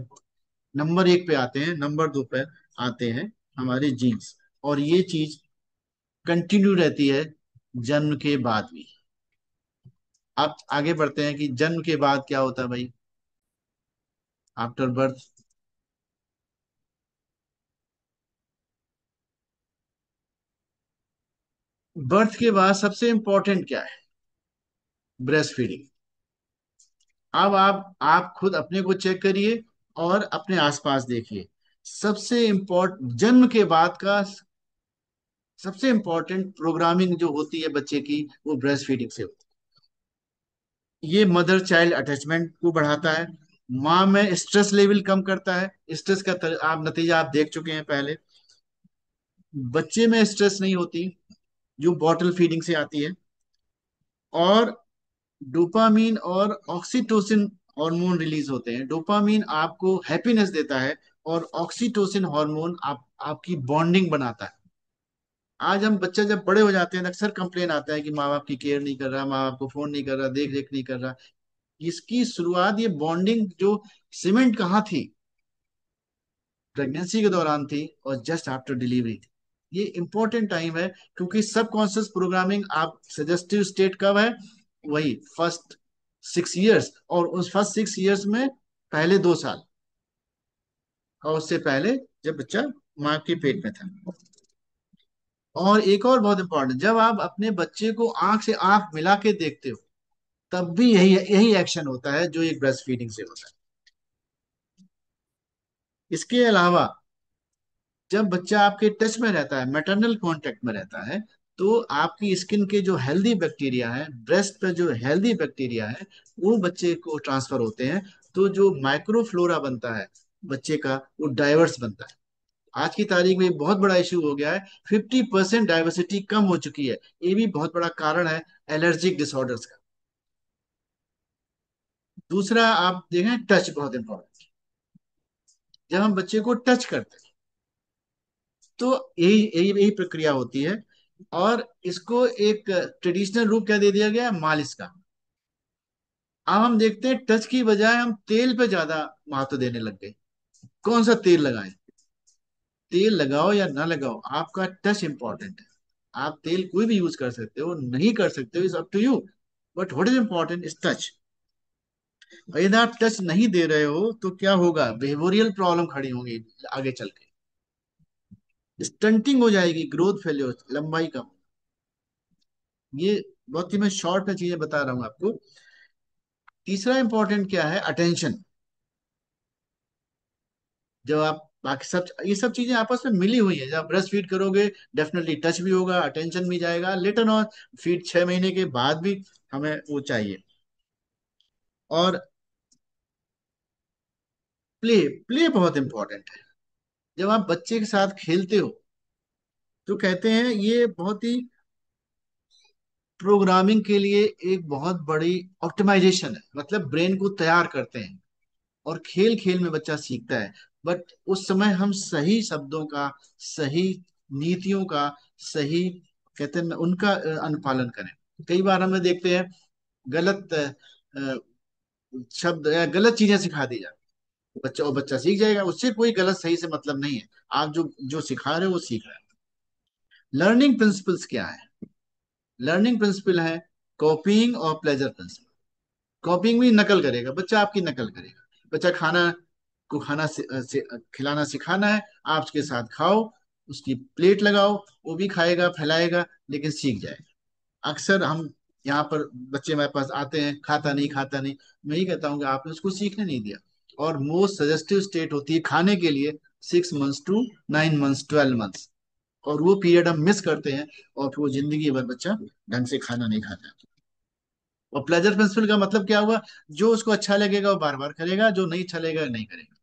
नंबर 1 पे आते हैं। नंबर 2 पे आते हैं हमारे जीन्स। और ये चीज कंटिन्यू रहती है जन्म के बाद भी। आप आगे बढ़ते हैं कि जन्म के बाद क्या होता है भाई, आफ्टर बर्थ। बर्थ के बाद सबसे इंपॉर्टेंट क्या है? Breast feeding. अब आप खुद अपने को चेक करिए और अपने आसपास देखिए। सबसे इम्पोर्टेंट जन्म के बाद का सबसे इम्पोर्टेंट प्रोग्रामिंग जो होती है बच्चे की, वो ब्रेस्ट फीडिंग से होती है। ये मदर चाइल्ड अटैचमेंट को बढ़ाता है, माँ में स्ट्रेस लेवल कम करता है। स्ट्रेस का आप नतीजा आप देख चुके हैं पहले। बच्चे में स्ट्रेस नहीं होती, जो बॉटल फीडिंग से आती है। और डोपामीन और ऑक्सीटोसिन हार्मोन रिलीज होते हैं। डोपामीन आपको हैप्पीनेस देता है और ऑक्सीटोसिन हार्मोन आपकी बॉन्डिंग बनाता है। आज हम बच्चे जब बड़े हो जाते हैं अक्सर कंप्लेन आता है कि माँ बाप की केयर नहीं कर रहा, माँ बाप को फोन नहीं कर रहा, देख रेख नहीं कर रहा। इसकी शुरुआत, ये बॉन्डिंग जो सीमेंट कहाँ थी, प्रेगनेंसी के दौरान थी और जस्ट आफ्टर डिलीवरी थी। ये इंपॉर्टेंट टाइम है, क्योंकि सबकॉन्शियस प्रोग्रामिंग, आप सजेस्टिव स्टेट कब है, वही फर्स्ट 6 इयर्स, और उस फर्स्ट 6 इयर्स में पहले 2 साल, और उससे पहले जब बच्चा माँ के पेट में था। और एक और बहुत इंपॉर्टेंट, जब आप अपने बच्चे को आंख से आंख मिला के देखते हो, तब भी यही यही एक्शन होता है जो एक ब्रेस्ट फीडिंग से होता है। इसके अलावा जब बच्चा आपके टच में रहता है, मैटरनल कांटेक्ट में रहता है, तो आपकी स्किन के जो हेल्दी बैक्टीरिया है, ब्रेस्ट पे जो हेल्दी बैक्टीरिया है, वो बच्चे को ट्रांसफर होते हैं। तो जो माइक्रोफ्लोरा बनता है बच्चे का, वो डाइवर्स बनता है। आज की तारीख में एक बहुत बड़ा इशू हो गया है, 50% डाइवर्सिटी कम हो चुकी है। ये भी बहुत बड़ा कारण है एलर्जिक डिसऑर्डर्स का। दूसरा आप देखें, टच बहुत इंपॉर्टेंट। जब हम बच्चे को टच करते हैं तो यही यही यही प्रक्रिया होती है। और इसको एक ट्रेडिशनल रूप क्या दे दिया गया है, मालिश का। अब हम देखते हैं टच की बजाय हम तेल पे ज्यादा महत्व देने लग गए। कौन सा तेल लगाएं? तेल लगाओ या ना लगाओ, आपका टच इंपॉर्टेंट है। आप तेल कोई भी यूज कर सकते हो, नहीं कर सकते हो, is up to you, but what is important is touch. यदि आप टच नहीं दे रहे हो तो क्या होगा, बिहेवियरल प्रॉब्लम खड़ी होंगी आगे चल के, स्टंटिंग हो जाएगी, ग्रोथ फेल्योर, लंबाई कम। ये बहुत ही मैं शॉर्ट में चीजें बता रहा हूँ आपको। तीसरा इंपॉर्टेंट क्या है, अटेंशन। जब आप बाकी सब, ये सब चीजें आपस में मिली हुई है। जब आप ब्रेस्ट फीड करोगे, डेफिनेटली टच भी होगा, अटेंशन भी जाएगा, लेटर ऑन फीड 6 महीने के बाद भी हमें वो चाहिए। और प्ले, प्ले बहुत इंपॉर्टेंट है। जब आप बच्चे के साथ खेलते हो तो कहते हैं ये बहुत ही प्रोग्रामिंग के लिए एक बहुत बड़ी ऑप्टिमाइजेशन है, मतलब ब्रेन को तैयार करते हैं। और खेल खेल में बच्चा सीखता है। बट उस समय हम सही शब्दों का, सही नीतियों का, सही, कहते हैं उनका अनुपालन करें। कई बार हमें देखते हैं गलत शब्द या गलत चीजें सिखा दी जाती, बच्चा और बच्चा सीख जाएगा, उससे कोई गलत सही से मतलब नहीं है। आप जो जो सिखा रहे हो वो सीख रहा है। लर्निंग प्रिंसिपल्स क्या है? लर्निंग प्रिंसिपल है कॉपीइंग और प्लेजर प्रिंसिपल। कॉपीइंग भी नकल करेगा बच्चा, आपकी नकल करेगा। बच्चा खाना को खिलाना सिखाना है, आप उसके साथ खाओ, उसकी प्लेट लगाओ, वो भी खाएगा, फैलाएगा, लेकिन सीख जाएगा। अक्सर हम यहाँ पर बच्चे हमारे पास आते हैं, खाता नहीं खाता नहीं। मैं ही कहता हूँ कि आपने उसको सीखने नहीं दिया। और मोस्ट सजेस्टिव स्टेट होती है खाने के लिए 6 मंथ्स टू 9 मंथ्स, 12 मंथ्स। और वो पीरियड हम मिस करते हैं, और फिर वो जिंदगी भर बच्चा ढंग से खाना नहीं खाता। और प्लेजर प्रिंसिपल का मतलब क्या हुआ, जो उसको अच्छा लगेगा वो बार बार करेगा, जो नहीं अच्छा लगेगा नहीं करेगा।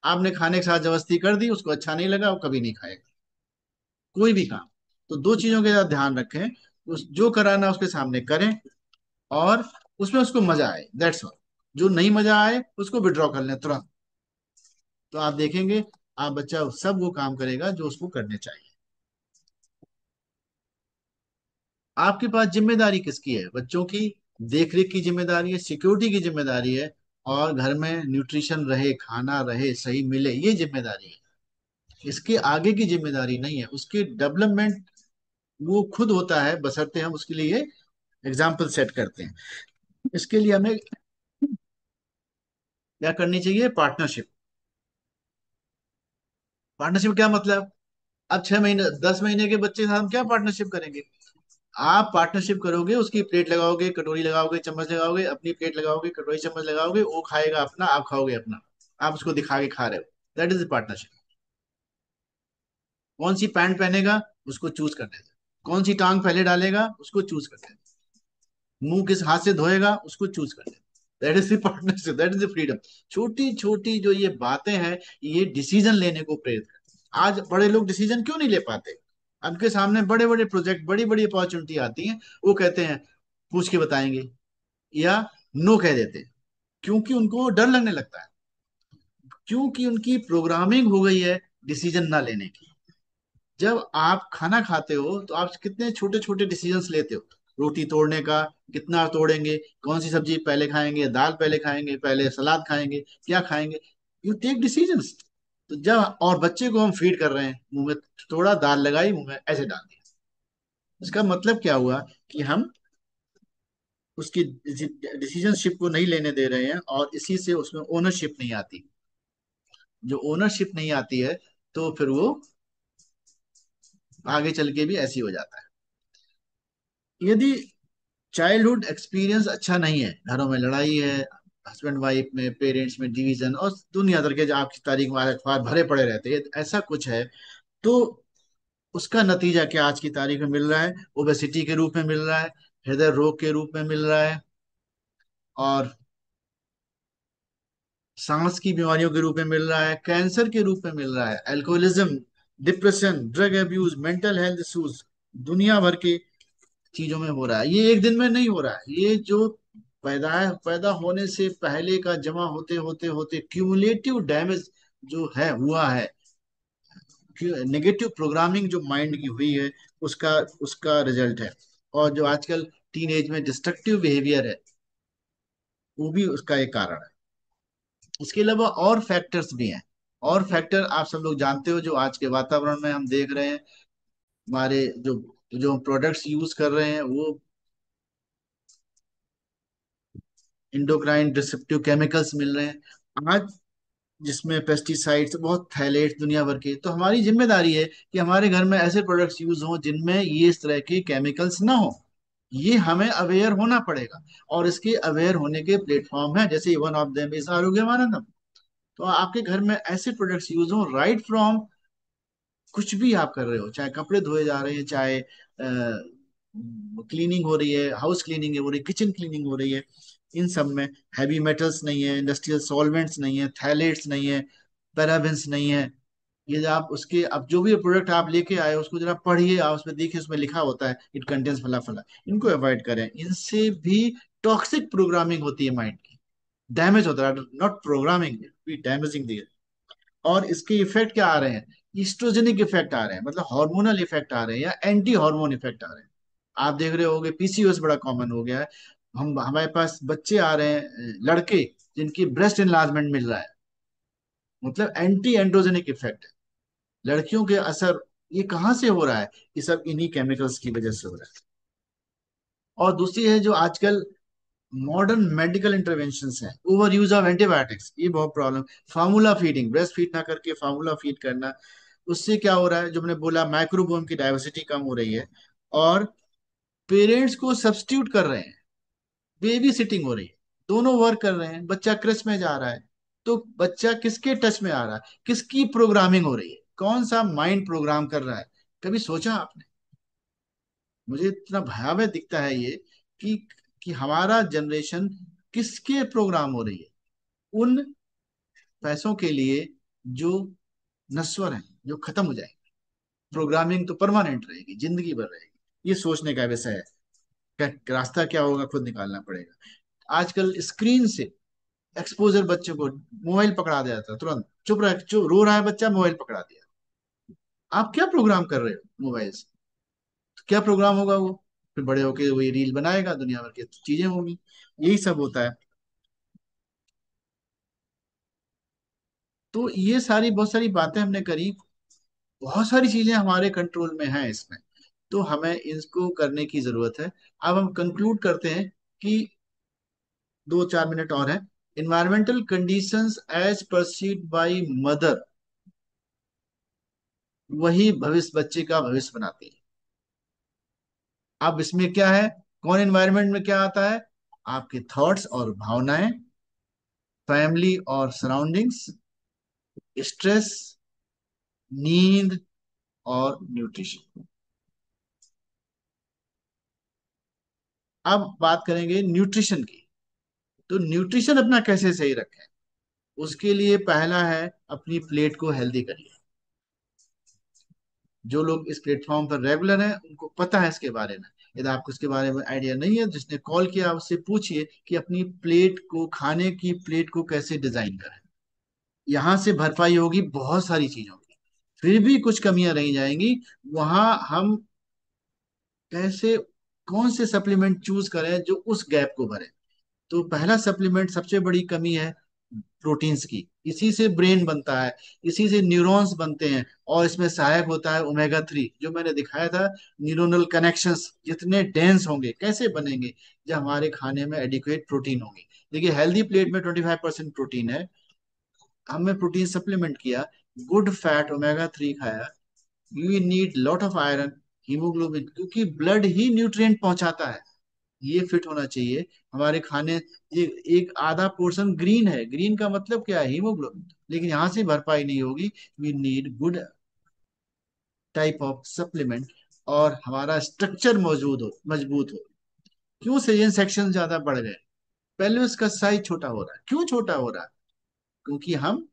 आपने खाने के साथ जबरदस्ती कर दी, उसको अच्छा नहीं लगा, वो कभी नहीं खाएगा कोई भी काम। तो दो चीजों के साथ ध्यान रखें, उस जो कराना उसके सामने करें, और उसमें उसको मजा आए, दैट्स ऑल। जो नहीं मजा आए उसको विड्रॉ कर लें तुरंत। तो आप देखेंगे आप बच्चा सब वो काम करेगा जो उसको करने चाहिए। आपके पास जिम्मेदारी किसकी है, बच्चों की देखरेख की जिम्मेदारी है, सिक्योरिटी की जिम्मेदारी है, और घर में न्यूट्रिशन रहे, खाना रहे, सही मिले, ये जिम्मेदारी है। इसके आगे की जिम्मेदारी नहीं है। उसकी डेवलपमेंट वो खुद होता है, बशर्ते हम उसके लिए एग्जाम्पल सेट करते हैं। इसके लिए हमें क्या करनी चाहिए, पार्टनरशिप। पार्टनरशिप क्या मतलब, अब 6 महीने 10 महीने के बच्चे के साथ हम क्या पार्टनरशिप करेंगे? आप पार्टनरशिप करोगे, उसकी प्लेट लगाओगे, कटोरी लगाओगे, चम्मच लगाओगे, अपनी प्लेट लगाओगे, कटोरी चम्मच लगाओगे, वो खाएगा अपना, आप खाओगे अपना। आप उसको दिखा के खा रहे हो, दैट इज पार्टनरशिप। कौन सी पैंट पहनेगा, उसको चूज करने दो। कौन सी टांग पहले डालेगा, उसको चूज करने दो। मुंह किस हाथ से धोएगा, उसको चूज करने दो। That is the partnership, that is the freedom. छोटी छोटी जो ये बातें हैं, ये डिसीजन लेने को प्रेरित करती हैं। आज बड़े लोग डिसीजन क्यों नहीं ले पाते? उनके सामने बड़े बड़े प्रोजेक्ट, बड़ी बड़ी अपॉर्चुनिटी आती हैं, वो कहते हैं पूछ के बताएंगे। या नो कह देते हैं, क्योंकि उनको डर लगने लगता है, क्योंकि उनकी प्रोग्रामिंग हो गई है डिसीजन ना लेने की। जब आप खाना खाते हो तो आप कितने छोटे छोटे डिसीजंस लेते हो, रोटी तोड़ने का, कितना तोड़ेंगे, कौन सी सब्जी पहले खाएंगे, दाल पहले खाएंगे, पहले सलाद खाएंगे, क्या खाएंगे, यू टेक डिसीजंस। तो जब और बच्चे को हम फीड कर रहे हैं, मुंह में थोड़ा दाल लगाई, मुंह में ऐसे डाल दिया, इसका मतलब क्या हुआ कि हम उसकी डिसीजनशिप को नहीं लेने दे रहे हैं, और इसी से उसमें ओनरशिप नहीं आती। जो ओनरशिप नहीं आती है तो फिर वो आगे चल के भी ऐसी हो जाता है। यदि चाइल्डहुड एक्सपीरियंस अच्छा नहीं है, घरों में लड़ाई है, हस्बैंड वाइफ में, पेरेंट्स में डिवीजन, और दुनिया भर के जो आपकी तारीख में अखबार भरे पड़े रहते हैं, ऐसा कुछ है, तो उसका नतीजा क्या आज की तारीख में मिल रहा है? ओबेसिटी के रूप में मिल रहा है, हृदय रोग के रूप में मिल रहा है, और सांस की बीमारियों के रूप में मिल रहा है, कैंसर के रूप में मिल रहा है, alcoholism, depression, drug abuse, mental health issues, दुनिया भर के चीजों में हो रहा है। ये एक दिन में नहीं हो रहा है, ये जो पैदा होने से पहले का जमा होते होते होते क्यूमुलेटिव डैमेज जो है हुआ है, नेगेटिव प्रोग्रामिंग जो माइंड की हुई है, उसका उसका रिजल्ट है। और जो आजकल टीन एज में डिस्ट्रक्टिव बिहेवियर है, वो भी उसका एक कारण है। इसके अलावा और फैक्टर्स भी हैं, और फैक्टर आप सब लोग जानते हो, जो आज के वातावरण में हम देख रहे हैं, हमारे जो जो प्रोडक्ट्स यूज कर रहे हैं वो इंडोक्राइन डिसप्टिव केमिकल्स मिल रहे हैं आज, जिसमें पेस्टिसाइड्स, बहुत थैलेट्स दुनिया भर के। तो हमारी जिम्मेदारी है कि हमारे घर में ऐसे प्रोडक्ट्स यूज हों जिनमें ये इस तरह के केमिकल्स ना हो। ये हमें अवेयर होना पड़ेगा, और इसके अवेयर होने के प्लेटफॉर्म है, जैसे वन ऑफ देम इज आरोग्य मानंदम। तो आपके घर में ऐसे प्रोडक्ट्स यूज हो, राइट फ्रॉम कुछ भी आप कर रहे हो, चाहे कपड़े धोए जा रहे हैं, चाहे क्लीनिंग हो रही है, हाउस क्लीनिंग हो रही है, किचन क्लीनिंग हो रही है, इन सब में हैवी मेटल्स नहीं है, इंडस्ट्रियल सॉल्वेंट्स नहीं है, थैलेट्स नहीं है, पैराबेंस नहीं है। ये जो आप उसके, अब जो भी प्रोडक्ट आप लेके आए उसको जरा पढ़िए, आप उसमें देखिए, उसमें लिखा होता है इट कंटेन्स फला फला। इनको अवॉइड करें, इनसे भी टॉक्सिक प्रोग्रामिंग होती है माइंड की, डैमेज होता है, नॉट प्रोग्रामिंग, बी डैमेजिंग। और इसके इफेक्ट क्या आ रहे हैं? ईस्ट्रोजेनिक इफेक्ट आ रहे हैं, मतलब हार्मोनल इफेक्ट आ रहे हैं, या एंटी हार्मोन इफेक्ट आ रहे हैं। आप देख रहे होगे पीसीओएस बड़ा कॉमन हो गया है। हम हमारे पास बच्चे आ रहे हैं, लड़के, जिनकी ब्रेस्ट एनलार्जमेंट मिल रहा है, मतलब एंटी एंड्रोजेनिक इफेक्ट है। लड़कियों के असर, ये कहाँ से हो रहा है? ये सब इन्हीं केमिकल्स की वजह से हो रहा है। और दूसरी है जो आजकल मॉडर्न मेडिकल इंटरवेंशंस हैं, ओवर यूज ऑफ एंटीबायोटिक्स, ये बहुत problem. Formula feeding, breast feed ना करके फार्मूला फीड करना, उससे क्या हो रहा है, जो मैंने बोला, माइक्रोबोम की डाइवर्सिटी कम हो रही है, और पेरेंट्स को सब्स्टिट्यूट कर रहे हैं, बेबी सिटिंग हो रही है, दोनों वर्क कर रहे हैं, बच्चा क्रच में जा रहा है। तो बच्चा किसके टच में आ रहा है, किसकी प्रोग्रामिंग हो रही है, कौन सा माइंड प्रोग्राम कर रहा है? कभी सोचा आपने? मुझे इतना भयावह दिखता है ये, कि कि हमारा जनरेशन किसके प्रोग्राम हो रही है, उन पैसों के लिए जो नश्वर हैं, जो खत्म हो जाएंगे। प्रोग्रामिंग तो परमानेंट रहेगी, जिंदगी भर रहेगी। ये सोचने का विषय है, रास्ता क्या होगा खुद निकालना पड़ेगा। आजकल स्क्रीन से एक्सपोजर, बच्चे को मोबाइल पकड़ा दिया जाता है तुरंत, चुप रह, चुप रो रहा है बच्चा, मोबाइल पकड़ा दिया। आप क्या प्रोग्राम कर रहे हो मोबाइल से? तो क्या प्रोग्राम होगा वो? फिर बड़े होके वही रील बनाएगा, दुनिया भर की चीजें होंगी। यही सब होता है। तो ये सारी बहुत सारी बातें हमने करी, बहुत सारी चीजें हमारे कंट्रोल में हैं इसमें, तो हमें इसको करने की जरूरत है। अब हम कंक्लूड करते हैं कि 2-4 मिनट और हैं। Environmental conditions as perceived by mother, वही भविष्य, बच्चे का भविष्य बनाती है। अब इसमें क्या है, कौन एनवायरनमेंट में क्या आता है? आपके थॉट्स और भावनाएं, फैमिली और सराउंडिंग्स, स्ट्रेस, नींद, और न्यूट्रिशन। अब बात करेंगे न्यूट्रिशन की। तो न्यूट्रिशन अपना कैसे सही रखें? उसके लिए पहला है, अपनी प्लेट को हेल्दी करिए। जो लोग इस प्लेटफॉर्म पर रेगुलर हैं उनको पता है इसके बारे में। यदि आपको इसके बारे में आइडिया नहीं है, जिसने कॉल किया उससे पूछिए कि अपनी प्लेट को, खाने की प्लेट को कैसे डिजाइन करें। यहाँ से भरपाई होगी बहुत सारी चीजों की, फिर भी कुछ कमियां रह जाएंगी। वहां हम कैसे, कौन से सप्लीमेंट चूज करें जो उस गैप को भरे। तो पहला सप्लीमेंट, सबसे बड़ी कमी है प्रोटीन्स की। इसी से ब्रेन बनता है, इसी से न्यूरॉन्स बनते हैं, और इसमें सहायक होता है ओमेगा 3, जो मैंने दिखाया था। न्यूरोनल कनेक्शंस जितने डेंस होंगे, कैसे बनेंगे, जब हमारे खाने में एडिक्वेट प्रोटीन होंगे। देखिए, हेल्दी प्लेट में 25% प्रोटीन है, हमने प्रोटीन सप्लीमेंट किया, गुड फैट ओमेगा 3 खाया, you need lot of iron, haemoglobin, क्योंकि ब्लड ही न्यूट्रिएंट पहुंचाता है, ये फिट होना चाहिए हमारे खाने। ये एक आधा पोर्शन ग्रीन है, ग्रीन का मतलब क्या है, हीमोग्लोबिन, लेकिन यहाँ से भरपाई नहीं होगी। We need good type of supplement, और हमारा स्ट्रक्चर मौजूद हो, मजबूत हो। क्यों सजन सेक्शन ज्यादा बढ़ गए, पेल्विस का साइज छोटा हो रहा है, क्यों छोटा हो रहा है, क्योंकि हम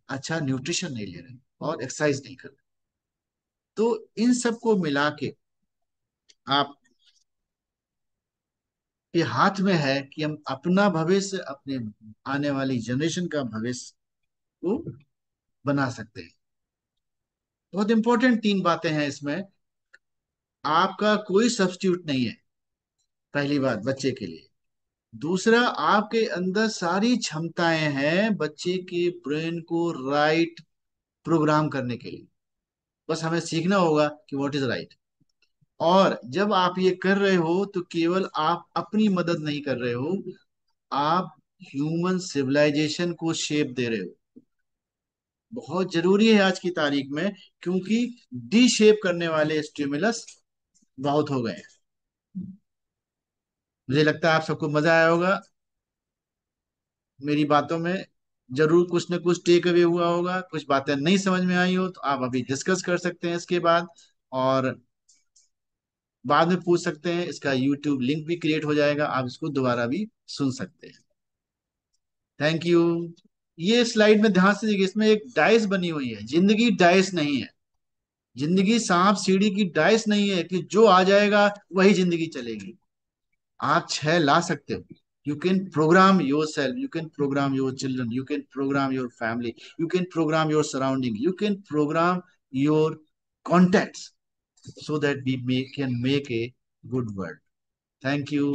अच्छा न्यूट्रिशन नहीं ले रहे और एक्सरसाइज नहीं कर रहे। तो इन सब को मिला के आप के हाथ में है कि हम अपना भविष्य, अपने आने वाली जनरेशन का भविष्य को बना सकते हैं। बहुत इंपॉर्टेंट 3 बातें हैं इसमें। आपका कोई सब्स्टिट्यूट नहीं है, पहली बात बच्चे के लिए। दूसरा, आपके अंदर सारी क्षमताएं हैं बच्चे के ब्रेन को राइट प्रोग्राम करने के लिए। बस हमें सीखना होगा कि व्हाट इज राइट। और जब आप ये कर रहे हो तो केवल आप अपनी मदद नहीं कर रहे हो, आप ह्यूमन सिविलाइजेशन को शेप दे रहे हो। बहुत जरूरी है आज की तारीख में, क्योंकि डी शेप करने वाले स्टिमुलस बहुत हो गए हैं। मुझे लगता है आप सबको मजा आया होगा मेरी बातों में। जरूर कुछ न कुछ टेक अवे हुआ होगा, कुछ बातें नहीं समझ में आई हो तो आप अभी डिस्कस कर सकते हैं इसके बाद, और बाद में पूछ सकते हैं। इसका यूट्यूब लिंक भी क्रिएट हो जाएगा, आप इसको दोबारा भी सुन सकते हैं। Thank you. ये स्लाइड में ध्यान से देखिए, इसमें एक डाइस बनी हुई है, जिंदगी डाइस नहीं है। जिंदगी सांप सीढ़ी की डाइस नहीं है कि जो आ जाएगा वही जिंदगी चलेगी। आप 6 ला सकते हो। You can programme your self, you can programme your children, you can programme your family, you can programme your surrounding, you can programme your contacts, so that we can make a good world. Thank you.